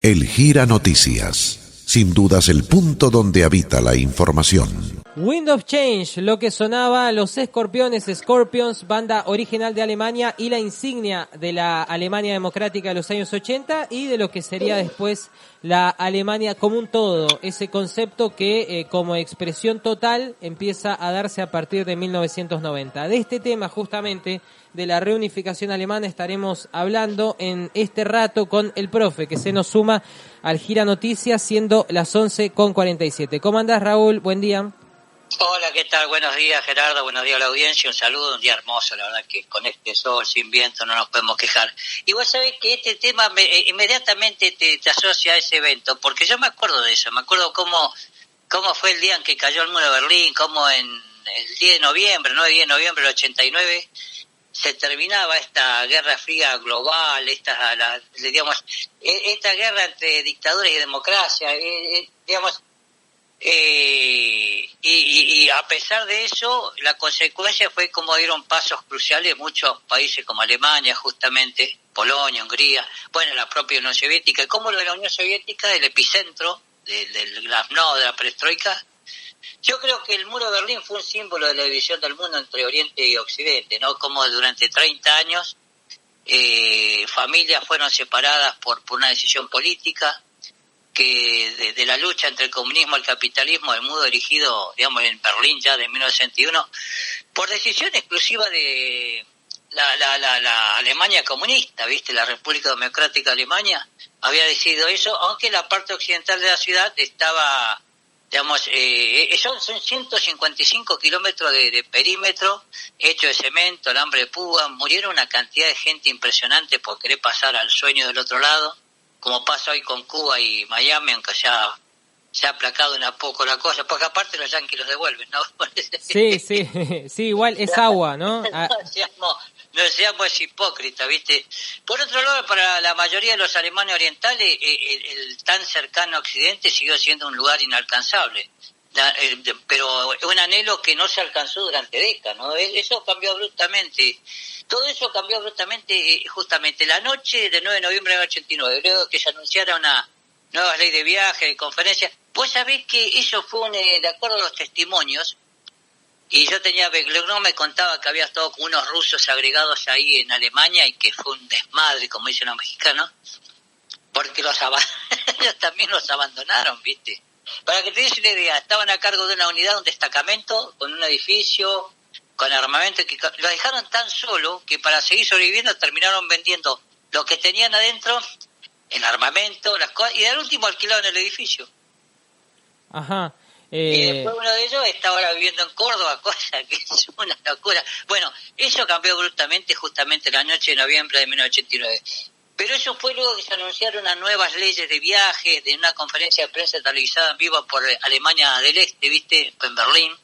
El Gira Noticias, sin dudas el punto donde habita la información. Wind of Change, lo que sonaba, los Escorpiones, Scorpions, banda original de Alemania y la insignia de la Alemania democrática de los años 80 y de lo que sería después la Alemania como un todo, ese concepto que como expresión total empieza a darse a partir de 1990. De este tema justamente, de la reunificación alemana, estaremos hablando en este rato con el profe que se nos suma al Gira Noticias, siendo las 11:47. ¿Cómo andás, Raúl? Buen día. Hola, ¿qué tal? Buenos días, Gerardo, buenos días a la audiencia, un saludo, un día hermoso, la verdad que con este sol, sin viento, no nos podemos quejar. Y vos sabés que este tema inmediatamente te asocia a ese evento, porque yo me acuerdo de eso, me acuerdo cómo fue el día en que cayó el muro de Berlín, cómo en el 10 de noviembre, 9 de noviembre del 89, se terminaba esta guerra fría global, esta guerra entre dictaduras y democracia, digamos. Y a pesar de eso, la consecuencia fue como dieron pasos cruciales muchos países como Alemania, justamente, Polonia, Hungría, bueno, la propia Unión Soviética, y como lo de la Unión Soviética, el epicentro de la perestroika. Yo creo que el muro de Berlín fue un símbolo de la división del mundo entre Oriente y Occidente, ¿no? Como durante 30 años familias fueron separadas por una decisión política, que de la lucha entre el comunismo y el capitalismo, el muro erigido, digamos, en Berlín ya de 1961, por decisión exclusiva de la Alemania comunista, ¿viste? La República Democrática de Alemania había decidido eso, aunque la parte occidental de la ciudad estaba, digamos, son 155 kilómetros de perímetro hecho de cemento, alambre de púa, murieron una cantidad de gente impresionante por querer pasar al sueño del otro lado, como pasa hoy con Cuba y Miami, aunque se ha aplacado un poco la cosa, porque aparte los yanquis los devuelven, ¿no? Sí, igual es agua, ¿no? No seamos hipócritas, ¿viste? Por otro lado, para la mayoría de los alemanes orientales, el tan cercano Occidente siguió siendo un lugar inalcanzable, pero un anhelo que no se alcanzó durante décadas, ¿no? Eso cambió abruptamente. Todo eso cambió abruptamente justamente la noche del 9 de noviembre del 89, luego que se anunciara una nueva ley de viaje, de conferencia. Vos sabés que eso fue de acuerdo a los testimonios, y yo Beglernov me contaba que había estado con unos rusos agregados ahí en Alemania y que fue un desmadre, como dicen los mexicanos, porque ellos también los abandonaron, ¿viste? Para que te des una idea, estaban a cargo de una unidad, un destacamento, con un edificio, con armamento, que lo dejaron tan solo que para seguir sobreviviendo terminaron vendiendo lo que tenían adentro, el armamento, las cosas, y al último alquilaron el edificio. Ajá. Y después uno de ellos está ahora viviendo en Córdoba, cosa que es una locura. Bueno, eso cambió abruptamente justamente la noche de noviembre de 1989. Pero eso fue luego que se anunciaron unas nuevas leyes de viaje, de una conferencia de prensa televisada en vivo por Alemania del Este, ¿viste? En Berlín.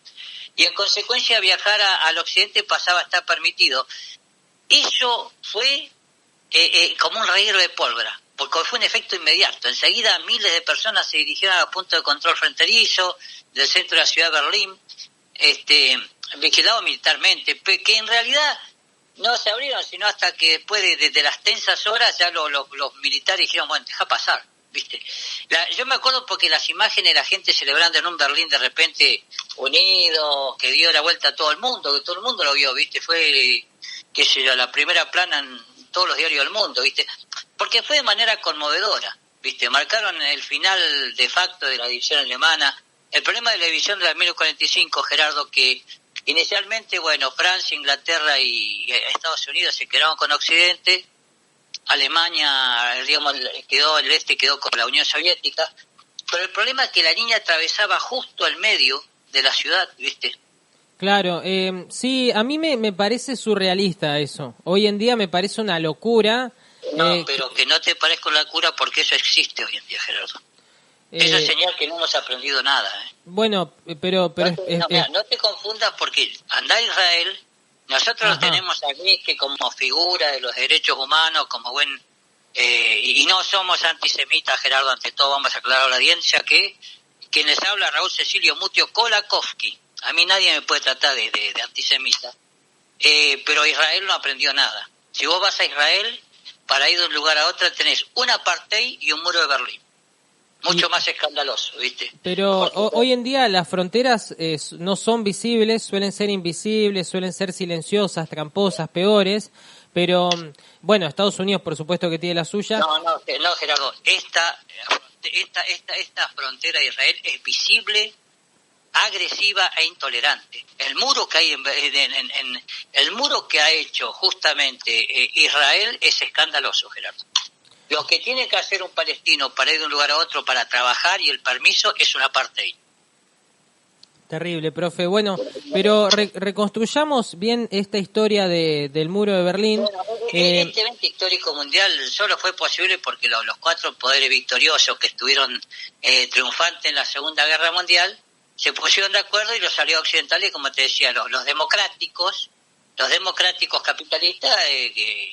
Y en consecuencia viajar al occidente pasaba a estar permitido. Eso fue como un reguero de pólvora, porque fue un efecto inmediato. Enseguida miles de personas se dirigieron a punto de control fronterizo del centro de la ciudad de Berlín, vigilado militarmente, que en realidad no se abrieron, sino hasta que después de las tensas horas ya los militares dijeron, bueno, deja pasar. ¿Viste? Yo me acuerdo porque las imágenes de la gente celebrando en un Berlín de repente unido, que dio la vuelta a todo el mundo, que todo el mundo lo vio, ¿viste? Fue, qué sé yo, la primera plana en todos los diarios del mundo, ¿viste? Porque fue de manera conmovedora, ¿viste? Marcaron el final de facto de la división alemana. El problema de la división de la 1945, Gerardo, que inicialmente, bueno, Francia, Inglaterra y Estados Unidos se quedaron con Occidente. Alemania, digamos, el este quedó con la Unión Soviética, pero el problema es que la línea atravesaba justo el medio de la ciudad, ¿viste? Claro, sí, a mí me parece surrealista eso. Hoy en día me parece una locura. No, pero que no te parezca una locura porque eso existe hoy en día, Gerardo. Eso es señal que no hemos aprendido nada. Bueno, pero no te confundas porque anda a Israel. Nosotros lo tenemos aquí que como figura de los derechos humanos, como buen... y no somos antisemitas, Gerardo, ante todo vamos a aclarar a la audiencia que quien les habla Raúl Cecilio Mutio Kolakowski. A mí nadie me puede tratar de antisemita. Pero Israel no aprendió nada. Si vos vas a Israel, para ir de un lugar a otro tenés un apartheid y un muro de Berlín. Mucho más escandaloso, ¿viste? Pero hoy en día las fronteras no son visibles, suelen ser invisibles, suelen ser silenciosas, tramposas, peores. Pero, bueno, Estados Unidos por supuesto que tiene la suya. No, Gerardo, esta frontera de Israel es visible, agresiva e intolerante. El muro que hay el muro que ha hecho justamente Israel es escandaloso, Gerardo. Lo que tiene que hacer un palestino para ir de un lugar a otro para trabajar y el permiso es un apartheid. Terrible, profe. Bueno, pero reconstruyamos bien esta historia del muro de Berlín. Bueno, este evento histórico mundial solo fue posible porque los cuatro poderes victoriosos que estuvieron triunfantes en la Segunda Guerra Mundial se pusieron de acuerdo y los aliados occidentales, como te decía, los democráticos capitalistas,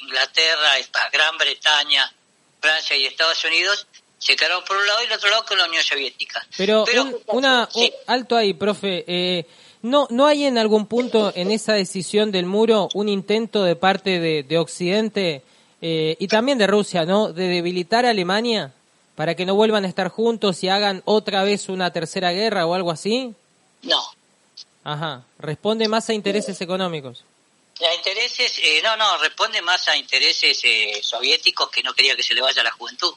Inglaterra, Gran Bretaña, Francia y Estados Unidos, se quedaron por un lado y el otro lado con la Unión Soviética. Pero sí. Alto ahí, profe. ¿No hay en algún punto en esa decisión del muro un intento de parte de Occidente y también de Rusia, ¿no?, de debilitar a Alemania para que no vuelvan a estar juntos y hagan otra vez una tercera guerra o algo así? No. Ajá. Responde más a intereses económicos. A intereses, responde más a intereses soviéticos que no quería que se le vaya a la juventud.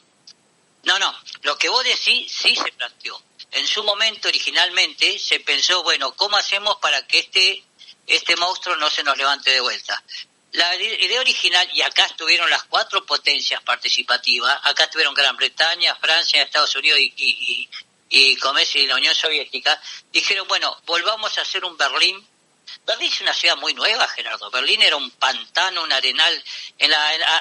No, lo que vos decís sí se planteó. En su momento, originalmente, se pensó, bueno, ¿cómo hacemos para que este monstruo no se nos levante de vuelta? La idea original, y acá estuvieron las cuatro potencias participativas, acá estuvieron Gran Bretaña, Francia, Estados Unidos y la Unión Soviética, dijeron, bueno, volvamos a hacer un Berlín. Berlín es una ciudad muy nueva, Gerardo. Berlín era un pantano, un arenal.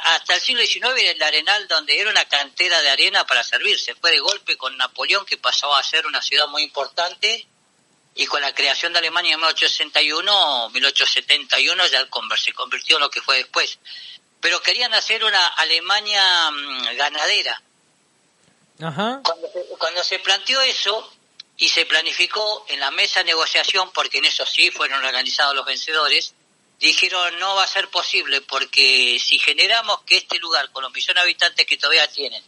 Hasta el siglo XIX era el arenal donde era una cantera de arena para servirse. Fue de golpe con Napoleón que pasó a ser una ciudad muy importante y con la creación de Alemania en 1871 ya se convirtió en lo que fue después. Pero querían hacer una Alemania ganadera. Ajá. Cuando se planteó eso y se planificó en la mesa de negociación, porque en eso sí fueron organizados los vencedores, dijeron no va a ser posible porque si generamos que este lugar con los millones de habitantes que todavía tienen,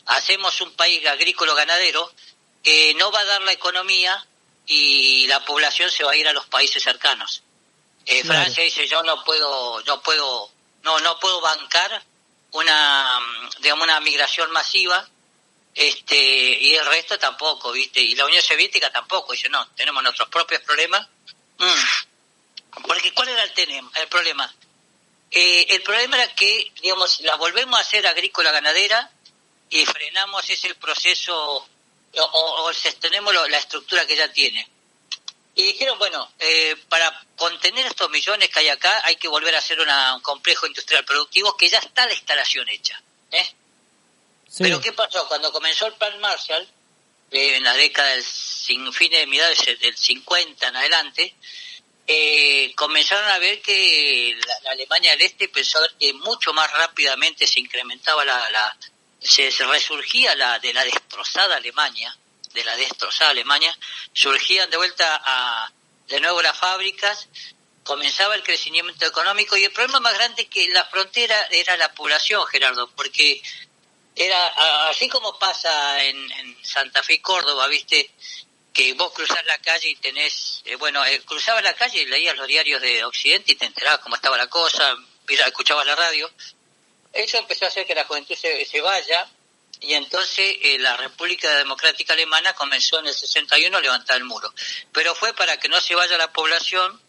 hacemos un país agrícola ganadero, no va a dar la economía y la población se va a ir a los países cercanos. Claro. Francia dice yo no puedo bancar una migración masiva. Y el resto tampoco, ¿viste? Y la Unión Soviética tampoco, dice, no, tenemos nuestros propios problemas. Porque ¿cuál era el problema? El problema era que, digamos, la volvemos a hacer agrícola ganadera y frenamos ese proceso o sostenemos la estructura que ya tiene. Y dijeron, bueno, para contener estos millones que hay acá hay que volver a hacer un complejo industrial productivo que ya está la instalación hecha, Sí. Pero ¿qué pasó? Cuando comenzó el Plan Marshall, en la década del del 50 en adelante, comenzaron a ver que la Alemania del Este pensó que mucho más rápidamente se incrementaba se resurgía de la destrozada Alemania, surgían de vuelta de nuevo las fábricas, comenzaba el crecimiento económico y el problema más grande que la frontera era la población, Gerardo, porque era así como pasa en Santa Fe y Córdoba, ¿viste? Que vos cruzás la calle y tenés... cruzabas la calle y leías los diarios de Occidente y te enterabas cómo estaba la cosa, escuchabas la radio. Eso empezó a hacer que la juventud se vaya y entonces la República Democrática Alemana comenzó en el 61 a levantar el muro. Pero fue para que no se vaya la población...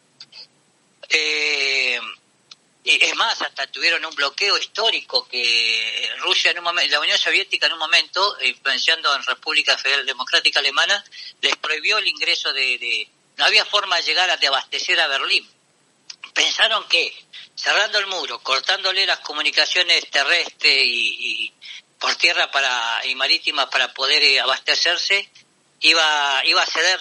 es más, hasta tuvieron un bloqueo histórico que Rusia en un momento, la Unión Soviética en un momento, influenciando en República Federal Democrática Alemana, les prohibió el ingreso no había forma de llegar de abastecer a Berlín. Pensaron que cerrando el muro, cortándole las comunicaciones terrestres y por tierra y marítimas para poder abastecerse, iba a ceder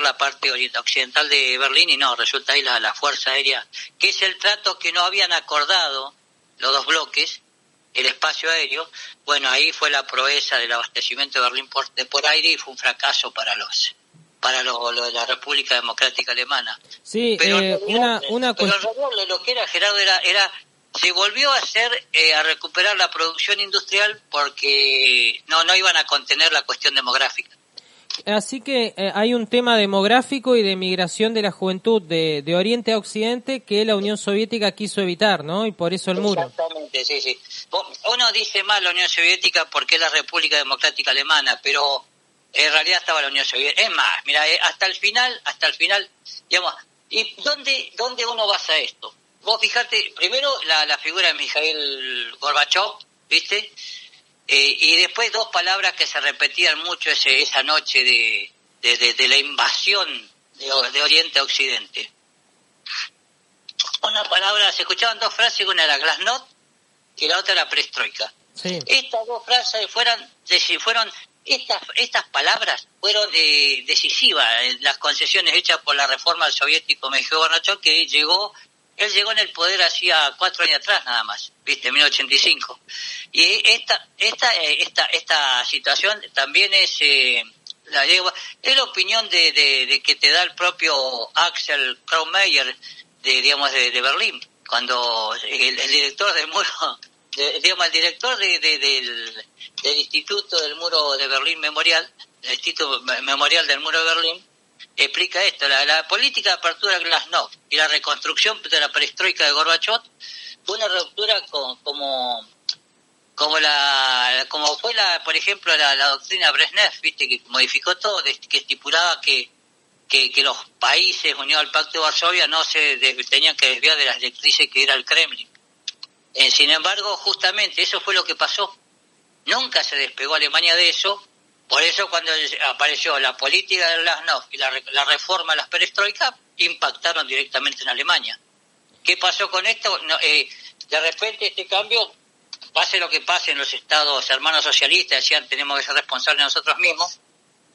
la parte occidental de Berlín y no, resulta ahí la Fuerza Aérea, que es el trato que no habían acordado los dos bloques, el espacio aéreo. Bueno, ahí fue la proeza del abastecimiento de Berlín por aire y fue un fracaso para lo de la República Democrática Alemana. Sí, pero en realidad lo que era, Gerardo, era se volvió a hacer, a recuperar la producción industrial porque no iban a contener la cuestión demográfica. Así que hay un tema demográfico y de migración de la juventud de Oriente a Occidente que la Unión Soviética quiso evitar, ¿no? Y por eso el muro. Exactamente, sí. Uno dice más la Unión Soviética porque es la República Democrática Alemana, pero en realidad estaba la Unión Soviética. Es más, mira, hasta el final, digamos, ¿y dónde uno basa esto? Vos fijate, primero la figura de Mikhail Gorbachev, ¿viste? Y después dos palabras que se repetían mucho esa noche de la invasión de Oriente a Occidente. Una palabra, se escuchaban dos frases, una era glasnost y la otra era perestroika. Sí. Estas dos frases estas palabras fueron decisivas en las concesiones hechas por la reforma del soviético Mikhail Gorbachev, que él llegó en el poder hacía 4 años atrás nada más, ¿viste? En 1985. Y esta situación también es la opinión de que te da el propio Axel Kraumeyer de Berlín, cuando el director del muro, el director del Instituto del Muro de Berlín Memorial, el Instituto Memorial del Muro de Berlín, explica esto, la política de apertura de Glasnost y la reconstrucción de la perestroika de Gorbachev fue una ruptura como fue por ejemplo la doctrina Brezhnev, viste, que modificó todo, que estipulaba que los países unidos al Pacto de Varsovia no tenían que desviar de las directrices que era el Kremlin. Sin embargo, justamente eso fue lo que pasó. Nunca se despegó Alemania de eso. Por eso cuando apareció la política de Glasnost y la reforma de las perestroika, impactaron directamente en Alemania. ¿Qué pasó con esto? De repente este cambio, pase lo que pase en los estados hermanos socialistas, decían tenemos que ser responsables nosotros mismos.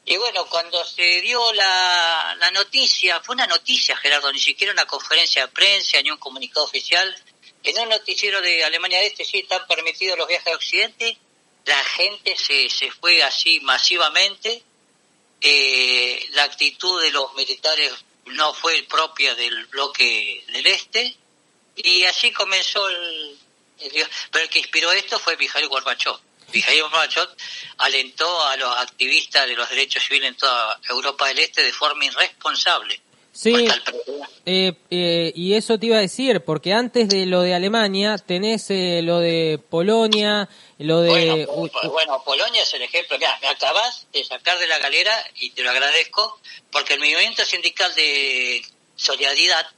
Y bueno, cuando se dio la noticia, fue una noticia, Gerardo, ni siquiera una conferencia de prensa ni un comunicado oficial. En un noticiero de Alemania del Este sí están permitidos los viajes a Occidente. La gente se fue así masivamente. La actitud de los militares no fue propia del bloque del Este. Y así comenzó pero el que inspiró esto fue Mikhail Gorbachev. Mikhail Gorbachev alentó a los activistas de los derechos civiles en toda Europa del Este de forma irresponsable. Sí, y eso te iba a decir, porque antes de lo de Alemania tenés lo de Polonia, lo de... Bueno, Polonia es el ejemplo. Mirá, me acabas de sacar de la galera y te lo agradezco, porque el movimiento sindical de Solidaridad,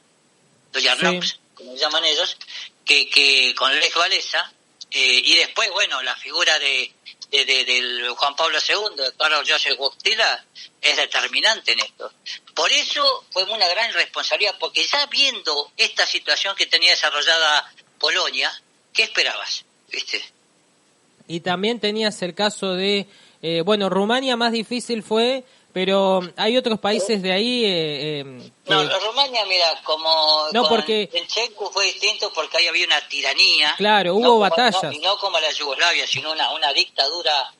Solidarność, sí, como llaman ellos, que con Lech Walesa, y después, bueno, la figura del Juan Pablo II, de Karol Józef Wojtyła, es determinante en esto. Por eso fue una gran responsabilidad, porque ya viendo esta situación que tenía desarrollada Polonia, ¿qué esperabas? ¿Viste? Y también tenías el caso de, Rumania más difícil fue, pero hay otros países de ahí... No, Rumania, mira, porque el Checo fue distinto porque ahí había una tiranía. Claro, hubo batallas. Y no como la Yugoslavia, sino una dictadura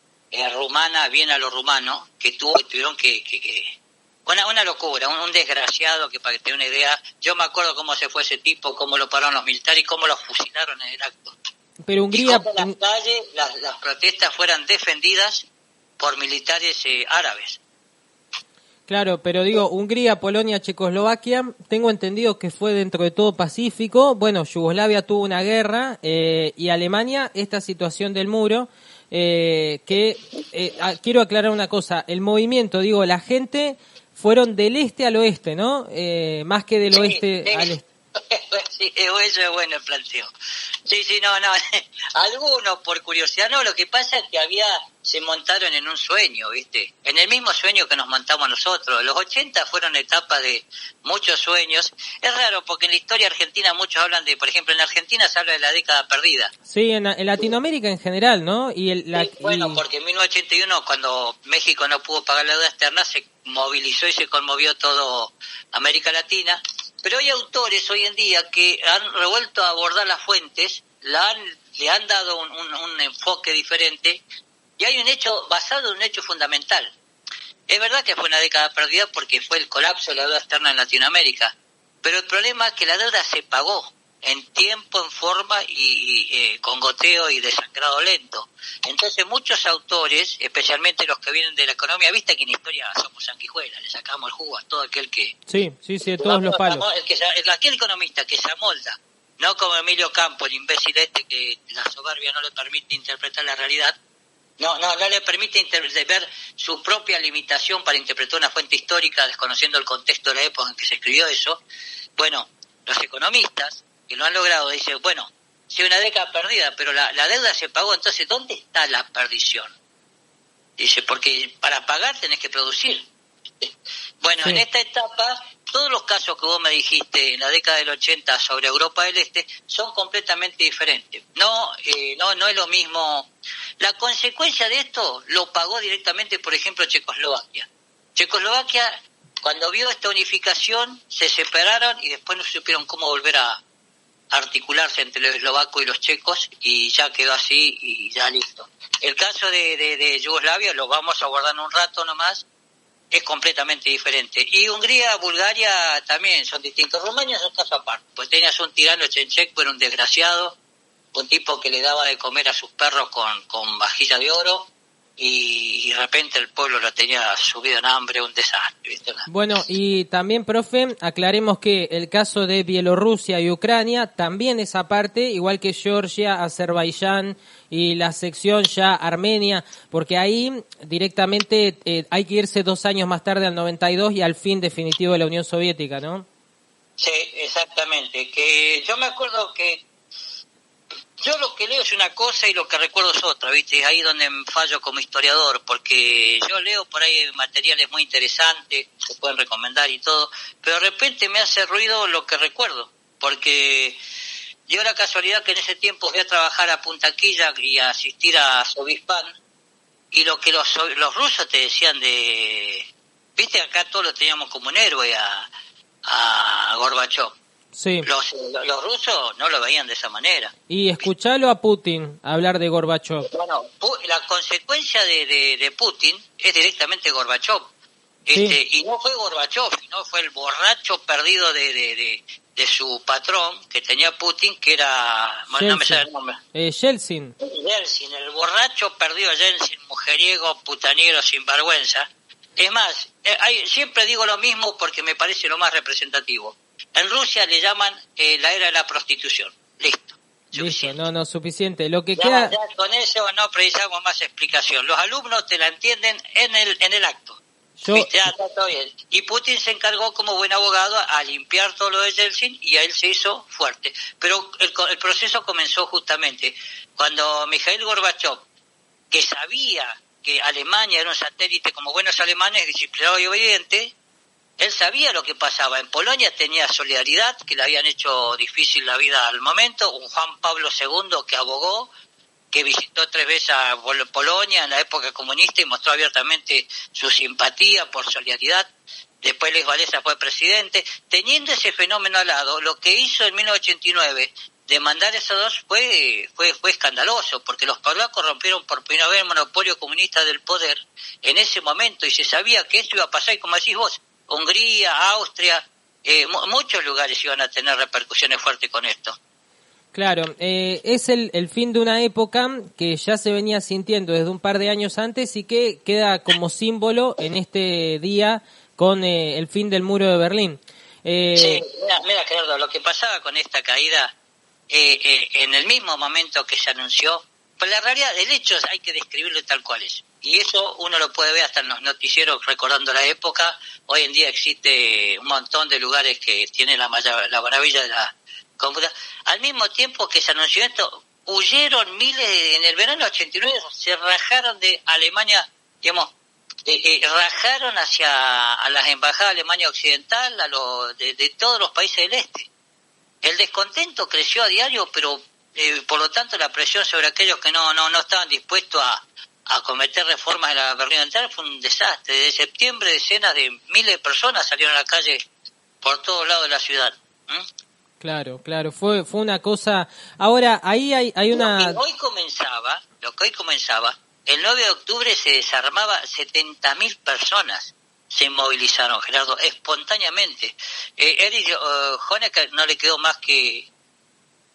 rumana, bien a lo rumano, que tuvieron que una locura, un desgraciado que, para que te dé una idea, yo me acuerdo cómo se fue ese tipo, cómo lo pararon los militares y cómo lo fusilaron en el acto. Pero Hungría... Y cómo las calles, las protestas fueran defendidas por militares árabes. Claro, pero digo, Hungría, Polonia, Checoslovaquia, tengo entendido que fue dentro de todo pacífico. Bueno, Yugoslavia tuvo una guerra y Alemania, esta situación del muro, quiero aclarar una cosa, el movimiento, digo, la gente fueron del este al oeste, ¿no? Más que del oeste al este. Sí, eso es bueno el planteo. Sí, no, algunos por curiosidad, no, lo que pasa es que se montaron en un sueño, ¿viste? En el mismo sueño que nos montamos nosotros. Los 80 fueron etapas de muchos sueños. Es raro porque en la historia argentina muchos hablan por ejemplo, en Argentina se habla de la década perdida. Sí, en Latinoamérica en general, ¿no? Porque en 1981, cuando México no pudo pagar la deuda externa, se movilizó y se conmovió todo América Latina. Pero hay autores hoy en día que han revuelto a abordar las fuentes, le han dado un enfoque diferente, y hay un hecho basado en un hecho fundamental. Es verdad que fue una década perdida porque fue el colapso de la deuda externa en Latinoamérica, pero el problema es que la deuda se pagó. en tiempo, en forma y con goteo y desangrado lento. Entonces muchos autores, especialmente los que vienen de la economía, viste que en historia somos sanguijuelas, le sacamos el jugo a todo aquel que... Sí, de todos los palos. Aquel economista que se amolda, no como Emilio Campo, el imbécil que la soberbia no le permite interpretar la realidad, no le permite ver su propia limitación para interpretar una fuente histórica desconociendo el contexto de la época en que se escribió eso. Bueno, los economistas que lo han logrado dicen, bueno, sí, una década perdida, pero la deuda se pagó, entonces ¿dónde está la perdición? Dice, porque para pagar tenés que producir. Bueno, sí. En esta etapa, todos los casos que vos me dijiste en la década del 80 sobre Europa del Este son completamente diferentes. No es lo mismo. La consecuencia de esto lo pagó directamente, por ejemplo, Checoslovaquia. Checoslovaquia, cuando vio esta unificación, se separaron y después no supieron cómo volver a articularse entre los eslovacos y los checos y ya quedó así y ya listo. El caso de Yugoslavia lo vamos a abordar en un rato nomás, es completamente diferente. Y Hungría, Bulgaria también son distintos. Rumania es un caso aparte, pues tenías un tirano, Ceausescu era un desgraciado, un tipo que le daba de comer a sus perros con vajilla de oro y de repente el pueblo lo tenía subido en hambre, un desastre, ¿viste? Bueno, y también, profe, aclaremos que el caso de Bielorrusia y Ucrania también es aparte, igual que Georgia, Azerbaiyán y la sección ya Armenia, porque ahí directamente hay que irse 2 años más tarde al 92 y al fin definitivo de la Unión Soviética, ¿no? Sí, exactamente. Que yo me acuerdo que yo lo que leo es una cosa y lo que recuerdo es otra, ¿viste? Es ahí donde fallo como historiador, porque yo leo por ahí materiales muy interesantes, se pueden recomendar y todo, pero de repente me hace ruido lo que recuerdo, porque dio la casualidad que en ese tiempo fui a trabajar a Punta Quilla y a asistir a Sovispan, y lo que los rusos te decían ¿viste? Acá todos lo teníamos como un héroe a Gorbachov. Sí. Los rusos no lo veían de esa manera. Y escuchalo a Putin hablar de Gorbachov. Bueno, la consecuencia de Putin es directamente Gorbachov. Sí. Y no fue Gorbachov, sino fue el borracho perdido de su patrón que tenía Putin, que era... Yeltsin. No me sale el nombre. Yeltsin, el borracho perdido Yeltsin, mujeriego, putaniero, sinvergüenza. Es más, siempre digo lo mismo porque me parece lo más representativo. En Rusia le llaman la era de la prostitución. Listo. Listo, suficiente. Lo que ya, queda... ya con eso no precisamos más explicación. Los alumnos te la entienden en el acto. ¿Viste? Está todo bien. Y Putin se encargó como buen abogado a limpiar todo lo de Yeltsin y a él se hizo fuerte. Pero el proceso comenzó justamente cuando Mikhail Gorbachev, que sabía que Alemania era un satélite como buenos alemanes, disciplinado y obediente, él sabía lo que pasaba. En Polonia tenía Solidaridad, que le habían hecho difícil la vida al momento, un Juan Pablo II que abogó, que visitó 3 veces a Polonia en la época comunista y mostró abiertamente su simpatía por Solidaridad. Después Lech Walesa fue presidente. Teniendo ese fenómeno al lado, lo que hizo en 1989 de mandar esos dos fue escandaloso, porque los polacos rompieron por primera vez el monopolio comunista del poder en ese momento y se sabía que esto iba a pasar, y como decís vos, Hungría, Austria, muchos lugares iban a tener repercusiones fuertes con esto. Claro, es el fin de una época que ya se venía sintiendo desde un par de años antes y que queda como símbolo en este día con el fin del muro de Berlín. Sí, mira, Gerardo, lo que pasaba con esta caída, en el mismo momento que se anunció, pues la realidad del hecho hay que describirlo tal cual es. Y eso uno lo puede ver hasta en los noticieros recordando la época. Hoy en día existe un montón de lugares que tienen la maravilla de la computadora. Al mismo tiempo que se anunció esto, huyeron miles, en el verano 89 se rajaron de Alemania, digamos, rajaron a las embajadas de Alemania Occidental, de todos los países del este. El descontento creció a diario, pero por lo tanto la presión sobre aquellos que no estaban dispuestos a cometer reformas de la Berlín Oriental fue un desastre. Desde septiembre decenas de miles de personas salieron a la calle por todos lados de la ciudad. Claro, fue una cosa. Ahora, ahí hay una... Lo que hoy comenzaba, el 9 de octubre se desarmaba, 70.000 personas se movilizaron, Gerardo, espontáneamente. Erich Honecker no le quedó más que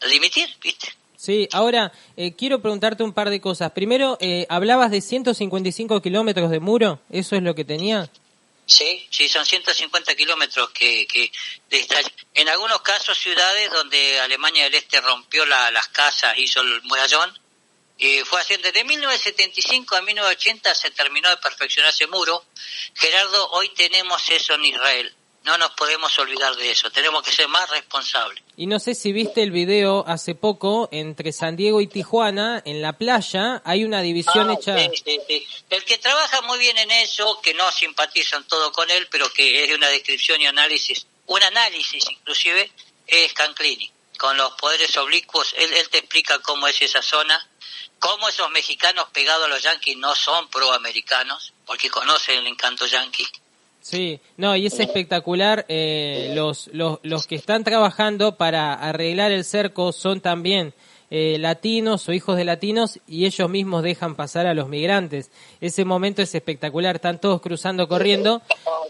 dimitir, ¿viste? Sí, ahora quiero preguntarte un par de cosas. Primero, hablabas de 155 kilómetros de muro, ¿eso es lo que tenía? Sí, son 150 kilómetros que en algunos casos ciudades donde Alemania del Este rompió las casas, hizo el murallón, fue haciendo desde 1975 a 1980 se terminó de perfeccionar ese muro. Gerardo, hoy tenemos eso en Israel. No nos podemos olvidar de eso, tenemos que ser más responsables. Y no sé si viste el video hace poco entre San Diego y Tijuana, en la playa, hay una división hecha... Sí. El que trabaja muy bien en eso, que no simpatizan todo con él, pero que es una descripción y análisis, un análisis inclusive, es Canclini. Con los poderes oblicuos, él te explica cómo es esa zona, cómo esos mexicanos pegados a los yanquis no son proamericanos, porque conocen el encanto yanqui. Sí, no, y es espectacular, los que están trabajando para arreglar el cerco son también latinos o hijos de latinos y ellos mismos dejan pasar a los migrantes. Ese momento es espectacular, están todos cruzando, corriendo.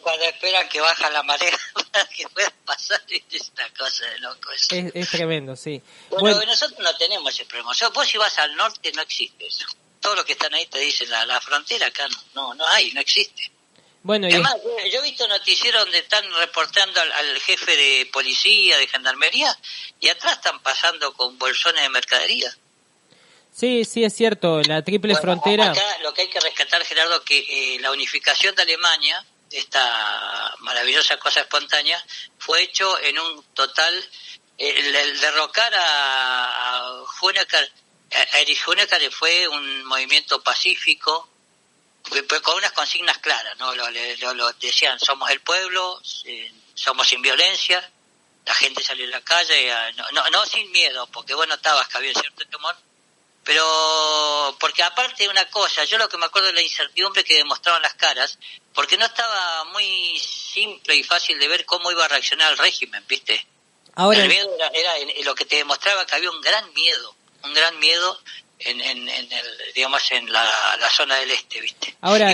Cuando esperan que baja la marea para que puedan pasar, es una cosa de loco eso. Es tremendo, sí. Bueno, nosotros no tenemos ese problema. Vos si vas al norte no existe eso. Todos los que están ahí te dicen, la frontera acá no existe. Bueno, además, yo he visto noticieros donde están reportando al jefe de policía, de gendarmería, y atrás están pasando con bolsones de mercadería. Sí, es cierto, la triple frontera... Acá lo que hay que rescatar, Gerardo, que la unificación de Alemania, esta maravillosa cosa espontánea, fue hecho en un total... el derrocar a Honecker, a Erich Honecker fue un movimiento pacífico, con unas consignas claras, ¿no? Lo decían, somos el pueblo, somos sin violencia, la gente salió a la calle, no sin miedo, porque bueno, estabas que había cierto temor, pero porque aparte de una cosa, yo lo que me acuerdo de la incertidumbre que demostraban las caras, porque no estaba muy simple y fácil de ver cómo iba a reaccionar el régimen, ¿viste? Ahora, el miedo era lo que te demostraba que había un gran miedo en la zona del este, ¿viste? Ahora,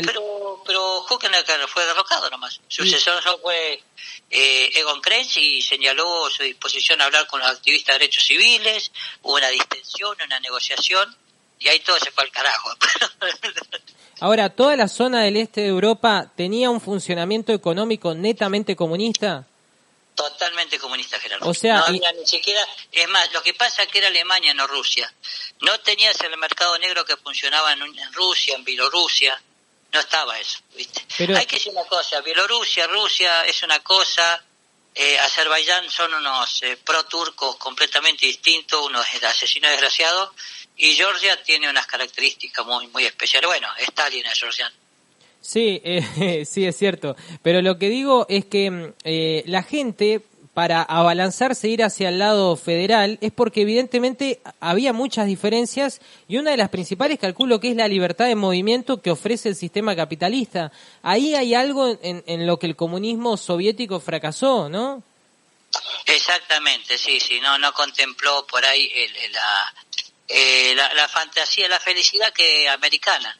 pero Huckenecker fue derrocado nomás. Su sucesor fue Egon Krenz y señaló su disposición a hablar con los activistas de derechos civiles, hubo una distensión, una negociación, y ahí todo se fue al carajo. Ahora, ¿toda la zona del este de Europa tenía un funcionamiento económico netamente comunista? Totalmente comunista, Gerardo. O sea, no había ni siquiera, es más, lo que pasa es que era Alemania, no Rusia. No tenías el mercado negro que funcionaba en Rusia, en Bielorrusia. No estaba eso, ¿viste? Pero hay que decir una cosa, Bielorrusia, Rusia es una cosa, Azerbaiyán son unos pro-turcos completamente distintos, unos asesinos desgraciados, y Georgia tiene unas características muy especiales. Bueno, Stalin es georgiano. Sí, sí es cierto, pero lo que digo es que la gente para abalanzarse ir hacia el lado federal es porque evidentemente había muchas diferencias y una de las principales calculo que es la libertad de movimiento que ofrece el sistema capitalista. Ahí hay algo en lo que el comunismo soviético fracasó, ¿no? Exactamente, sí, no contempló por ahí la fantasía, la felicidad que americana.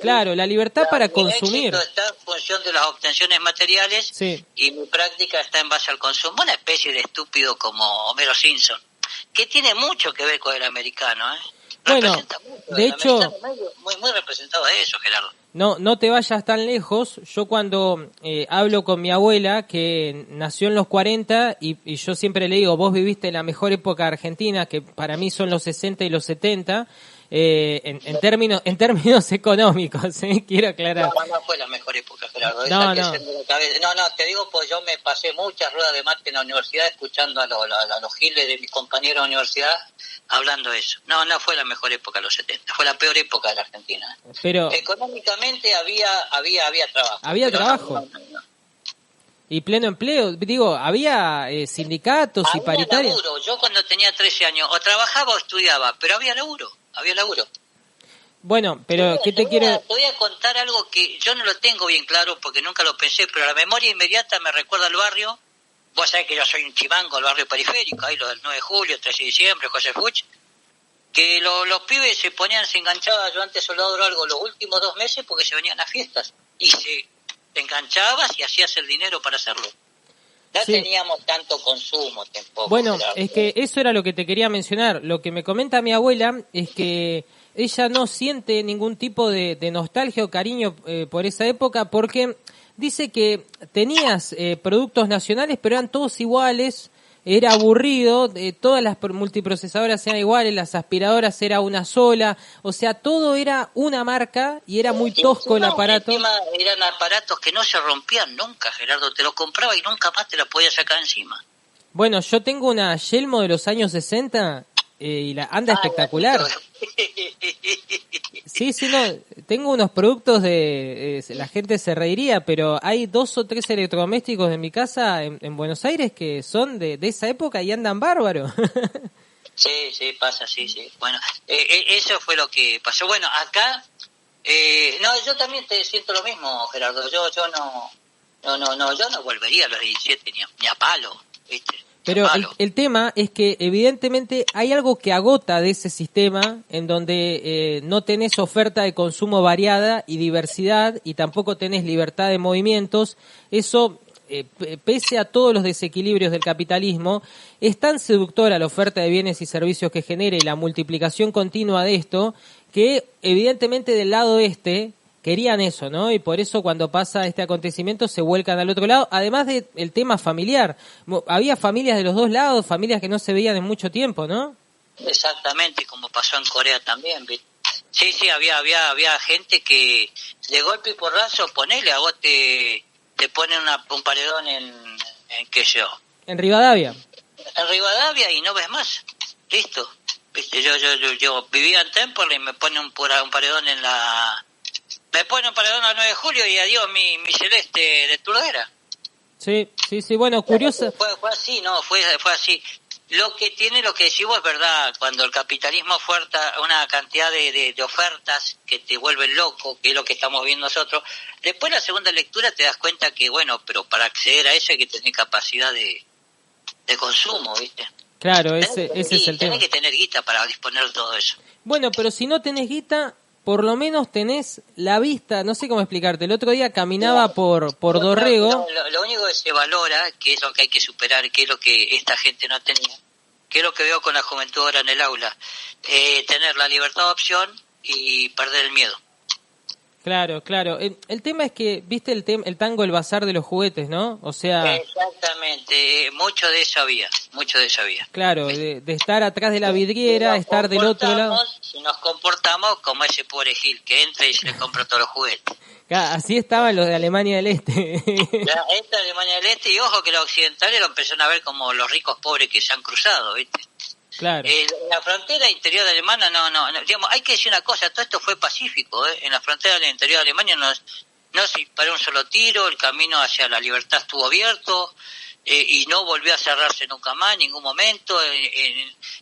Claro, la libertad para consumir. Mi éxito está en función de las obtenciones materiales, sí, y mi práctica está en base al consumo. Una especie de estúpido como Homero Simpson, que tiene mucho que ver con el americano, ¿eh? Bueno, de hecho, muy representado de eso, Gerardo. No te vayas tan lejos. Yo cuando hablo con mi abuela, que nació en los 40, y yo siempre le digo, vos viviste en la mejor época de Argentina, que para mí son los 60 y los 70, en términos económicos, quiero aclarar. No fue la mejor época, Gerardo. No, te digo, pues yo me pasé muchas ruedas de mate en la universidad escuchando a los giles de mis compañeros de la universidad hablando de eso. No fue la mejor época de los 70, fue la peor época de la Argentina. Pero económicamente había trabajo. Había trabajo. No. Y pleno empleo, digo, había sindicatos y paritarias. Laburo. Yo cuando tenía 13 años o trabajaba o estudiaba, pero había laburo. Bueno, pero ¿qué te quiero...? Te voy a contar algo que yo no lo tengo bien claro porque nunca lo pensé, pero la memoria inmediata me recuerda al barrio. Vos sabés que yo soy un chimango, el barrio periférico, ahí lo del 9 de julio, 13 de diciembre, José Fuch, que los pibes se enganchaban, yo antes soldado algo los últimos 2 meses porque se venían a fiestas y te enganchabas y hacías el dinero para hacerlo. No Sí. teníamos tanto consumo tampoco. Bueno, Gerardo. es que eso era lo que te quería mencionar. Lo que me comenta mi abuela es que ella no siente ningún tipo de nostalgia o cariño por esa época porque dice que tenías productos nacionales pero eran todos iguales, era aburrido, todas las multiprocesadoras eran iguales, las aspiradoras era una sola, o sea, todo era una marca y era muy Y tosco el aparato. encima eran aparatos que no se rompían nunca, Gerardo. Te los compraba y nunca más te los podías sacar encima. Bueno, yo tengo una Yelmo de los años 60 y la anda espectacular. Sí, sí, no, tengo unos productos la gente se reiría, pero hay 2 o 3 electrodomésticos de mi casa en Buenos Aires que son de esa época y andan bárbaro. Sí, sí, pasa, sí, sí. Bueno, eso fue lo que pasó. Bueno, acá, no, yo también te siento lo mismo, Gerardo. Yo no volvería a los 17 ni a palo, ¿viste? Pero el tema es que evidentemente hay algo que agota de ese sistema en donde no tenés oferta de consumo variada y diversidad y tampoco tenés libertad de movimientos. Eso, pese a todos los desequilibrios del capitalismo, es tan seductora la oferta de bienes y servicios que genera y la multiplicación continua de esto que evidentemente del lado querían eso, ¿no? Y por eso cuando pasa este acontecimiento se vuelcan al otro lado, además del tema familiar. Había familias de los dos lados, familias que no se veían en mucho tiempo, ¿no? Exactamente, como pasó en Corea también, ¿viste? Sí, sí, había gente que de golpe y porrazo, ponele, a vos te ponen un paredón en qué sé yo, En Rivadavia. en Rivadavia y no ves más, listo. Viste, yo vivía en Temple y me pone un paredón me pone un paredón al 9 de julio y adiós mi celeste de Turdera. Sí, sí, sí, bueno, curioso. Fue así, no, fue así. Lo que decimos es verdad, cuando el capitalismo oferta una cantidad de ofertas que te vuelven loco, que es lo que estamos viendo nosotros, después la segunda lectura te das cuenta que, bueno, pero para acceder a eso hay que tener capacidad de consumo, ¿viste? Claro, ese es el tema. Tenés que tener guita para disponer de todo eso. Bueno, pero si no tenés guita, por lo menos tenés la vista, no sé cómo explicarte. El otro día caminaba por Dorrego. Lo único que se valora, que es lo que hay que superar, que es lo que esta gente no tenía, que es lo que veo con la juventud ahora en el aula, tener la libertad de opción y perder el miedo. Claro, claro. El tema es que, viste el tango El Bazar de los Juguetes, ¿no? O sea... Exactamente, mucho de eso había. Claro, de estar atrás de la vidriera, estar del otro lado. Si nos comportamos como ese pobre Gil que entra y se le compra todos los juguetes. Así estaban los de Alemania del Este. Esta Alemania del Este, y ojo que los occidentales lo empezaron a ver como los ricos pobres que se han cruzado, ¿viste? Claro. La frontera interior de Alemania, no, digamos, hay que decir una cosa, todo esto fue pacífico, en la frontera del interior de Alemania no se disparó un solo tiro, el camino hacia la libertad estuvo abierto, y no volvió a cerrarse nunca más en ningún momento,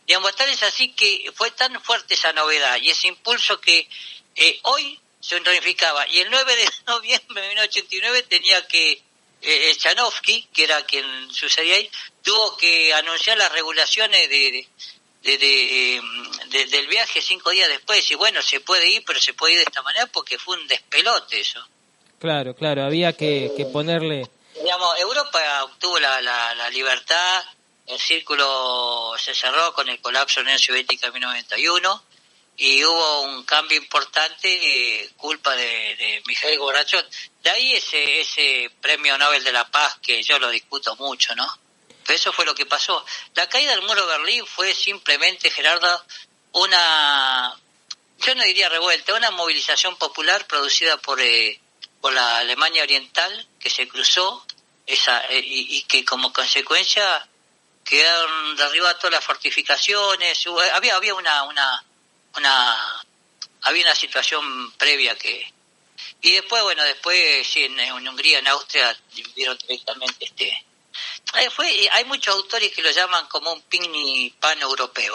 digamos, tal es así que fue tan fuerte esa novedad y ese impulso que hoy se unificaba, y el 9 de noviembre de 1989 tenía que Chanovsky, que era quien sucedía ahí, tuvo que anunciar las regulaciones del viaje 5 días después, y bueno, se puede ir, pero se puede ir de esta manera porque fue un despelote eso. Claro, había que ponerle... Digamos, Europa obtuvo la libertad, el círculo se cerró con el colapso de la Unión Soviética en 1991, y hubo un cambio importante, culpa de Mikhail Gorbachev. De ahí ese premio Nobel de la Paz, que yo lo discuto mucho, ¿no? Pero eso fue lo que pasó. La caída del muro de Berlín fue simplemente, Gerardo, yo no diría revuelta, una movilización popular producida por la Alemania Oriental, que se cruzó, y que como consecuencia quedaron derribadas todas las fortificaciones. Había una situación previa y después sí, en Hungría, en Austria vieron directamente hay muchos autores que lo llaman como un picnic pan-europeo.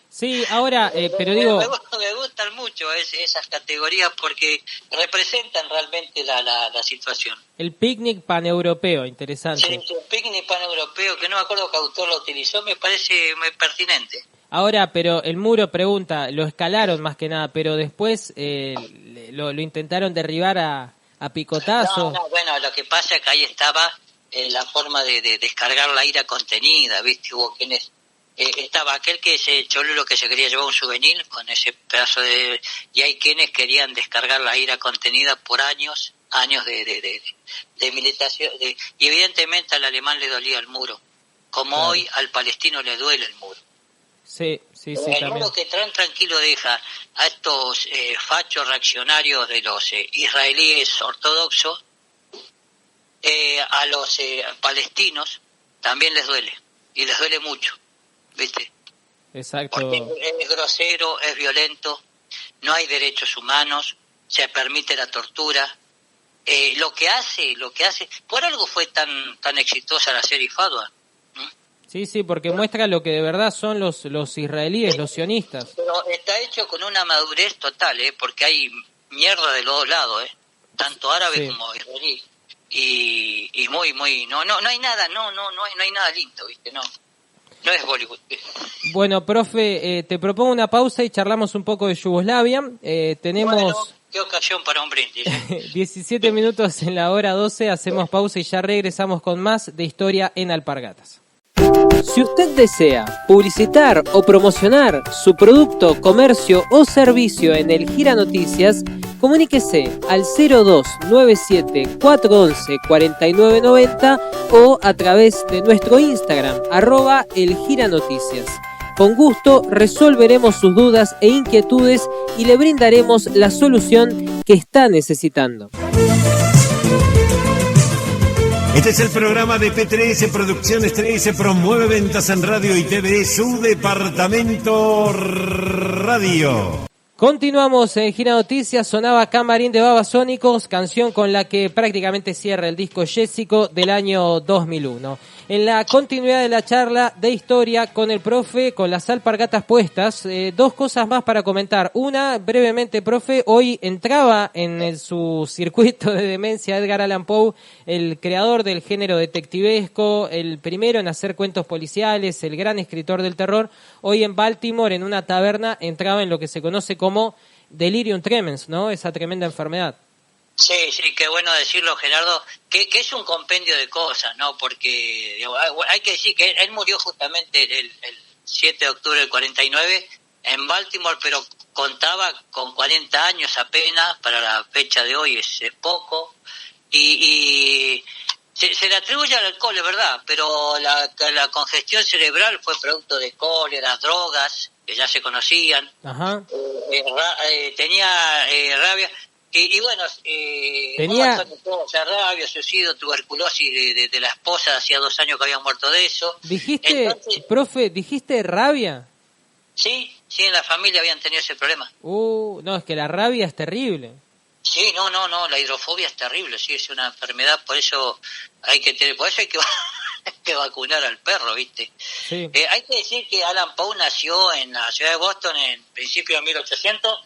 Sí, ahora, pero digo... Me gustan mucho esas categorías porque representan realmente la situación. El picnic paneuropeo, interesante. Sí, el picnic paneuropeo, que no me acuerdo qué autor lo utilizó, me parece muy pertinente. Ahora, pero el muro, pregunta, lo escalaron más que nada, pero después lo intentaron derribar a picotazo. No, bueno, lo que pasa es que ahí estaba la forma de descargar la ira contenida, ¿viste? Hubo quienes... estaba aquel que ese cholulo que se quería llevar un souvenir con ese pedazo de... Y hay quienes querían descargar la ira contenida por años de militación. Y evidentemente al alemán le dolía el muro, como claro. Hoy al palestino le duele el muro. Sí, el también. muro que tranquilo deja a estos fachos reaccionarios de los israelíes ortodoxos, a los palestinos también les duele, y les duele mucho, ¿viste? Exacto. Porque es grosero, es violento, no hay derechos humanos, se permite la tortura. Lo que hace, por algo fue tan exitosa la serie Fadwa. Sí, porque muestra lo que de verdad son los israelíes, los sionistas. Pero está hecho con una madurez total, porque hay mierda de los dos lados, tanto árabe como israelí. Y muy no hay nada, no hay nada lindo, ¿viste? No es Bollywood. Bueno, profe, te propongo una pausa y charlamos un poco de Yugoslavia. Tenemos... Bueno, qué ocasión para un brindis. 17 minutos en la hora 12, hacemos pausa y ya regresamos con más de Historia en Alpargatas. Si usted desea publicitar o promocionar su producto, comercio o servicio en el Gira Noticias, comuníquese al 0297 411 4990 o a través de nuestro Instagram, @elgiranoticias. Con gusto resolveremos sus dudas e inquietudes y le brindaremos la solución que está necesitando. Este es el programa de P3 Producciones 3, promueve ventas en radio y TV, su departamento radio. Continuamos en Gira Noticias, sonaba Camarín de Babasónicos, canción con la que prácticamente cierra el disco Jessico del año 2001. En la continuidad de la charla de historia con el profe, con las alpargatas puestas, dos cosas más para comentar. Una, brevemente, profe, hoy entraba en su circuito de demencia Edgar Allan Poe, el creador del género detectivesco, el primero en hacer cuentos policiales, el gran escritor del terror. Hoy en Baltimore, en una taberna, entraba en lo que se conoce como delirium tremens, ¿no? Esa tremenda enfermedad. Sí, qué bueno decirlo, Gerardo, que es un compendio de cosas, ¿no? Porque digo, hay que decir que él murió justamente el 7 de octubre del 49 en Baltimore, pero contaba con 40 años apenas, para la fecha de hoy es poco, y se le atribuye al alcohol, es verdad, pero la congestión cerebral fue producto de cólera, drogas, que ya se conocían. Ajá. Tenía rabia. Y bueno, tenía rabia, suicidio, tuberculosis de la esposa, hacía 2 años que había muerto de eso. ¿Dijiste rabia? Sí, en la familia habían tenido ese problema. No, es que la rabia es terrible. Sí, no, la hidrofobia es terrible, sí, es una enfermedad, por eso hay que que vacunar al perro, ¿viste? Sí. Hay que decir que Allan Poe nació en la ciudad de Boston en principio de 1800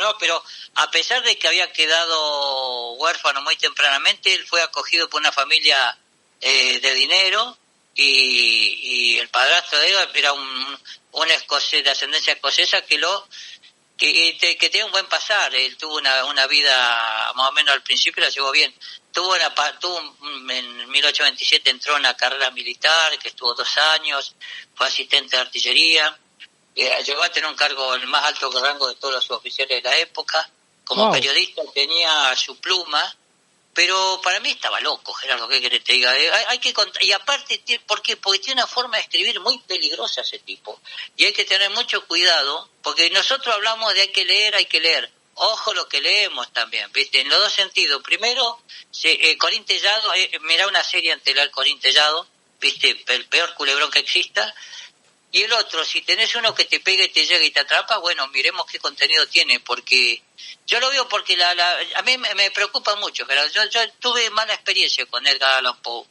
no, pero a pesar de que había quedado huérfano muy tempranamente, él fue acogido por una familia de dinero y el padrastro de él era un escocés de ascendencia escocesa que tenía un buen pasar. Él tuvo una vida más o menos al principio la llevó bien. En 1827 entró en una carrera militar que estuvo 2 años, fue asistente de artillería. Llegó a tener un cargo el más alto rango de todos los oficiales de la época. Como periodista tenía su pluma, pero para mí estaba loco, Gerardo, ¿qué querés te diga? Hay que contar, y aparte, ¿por qué? Porque tiene una forma de escribir muy peligrosa ese tipo, y hay que tener mucho cuidado, porque nosotros hablamos de hay que leer. Ojo lo que leemos también, ¿viste? En los dos sentidos. Primero, Corín Tellado, mirá una serie anterior al Corín Tellado, ¿viste? El peor culebrón que exista. Y el otro, si tenés uno que te pegue, te llega y te atrapa, bueno, miremos qué contenido tiene, porque yo lo veo porque a mí me preocupa mucho, pero yo tuve mala experiencia con Edgar Allan Poe.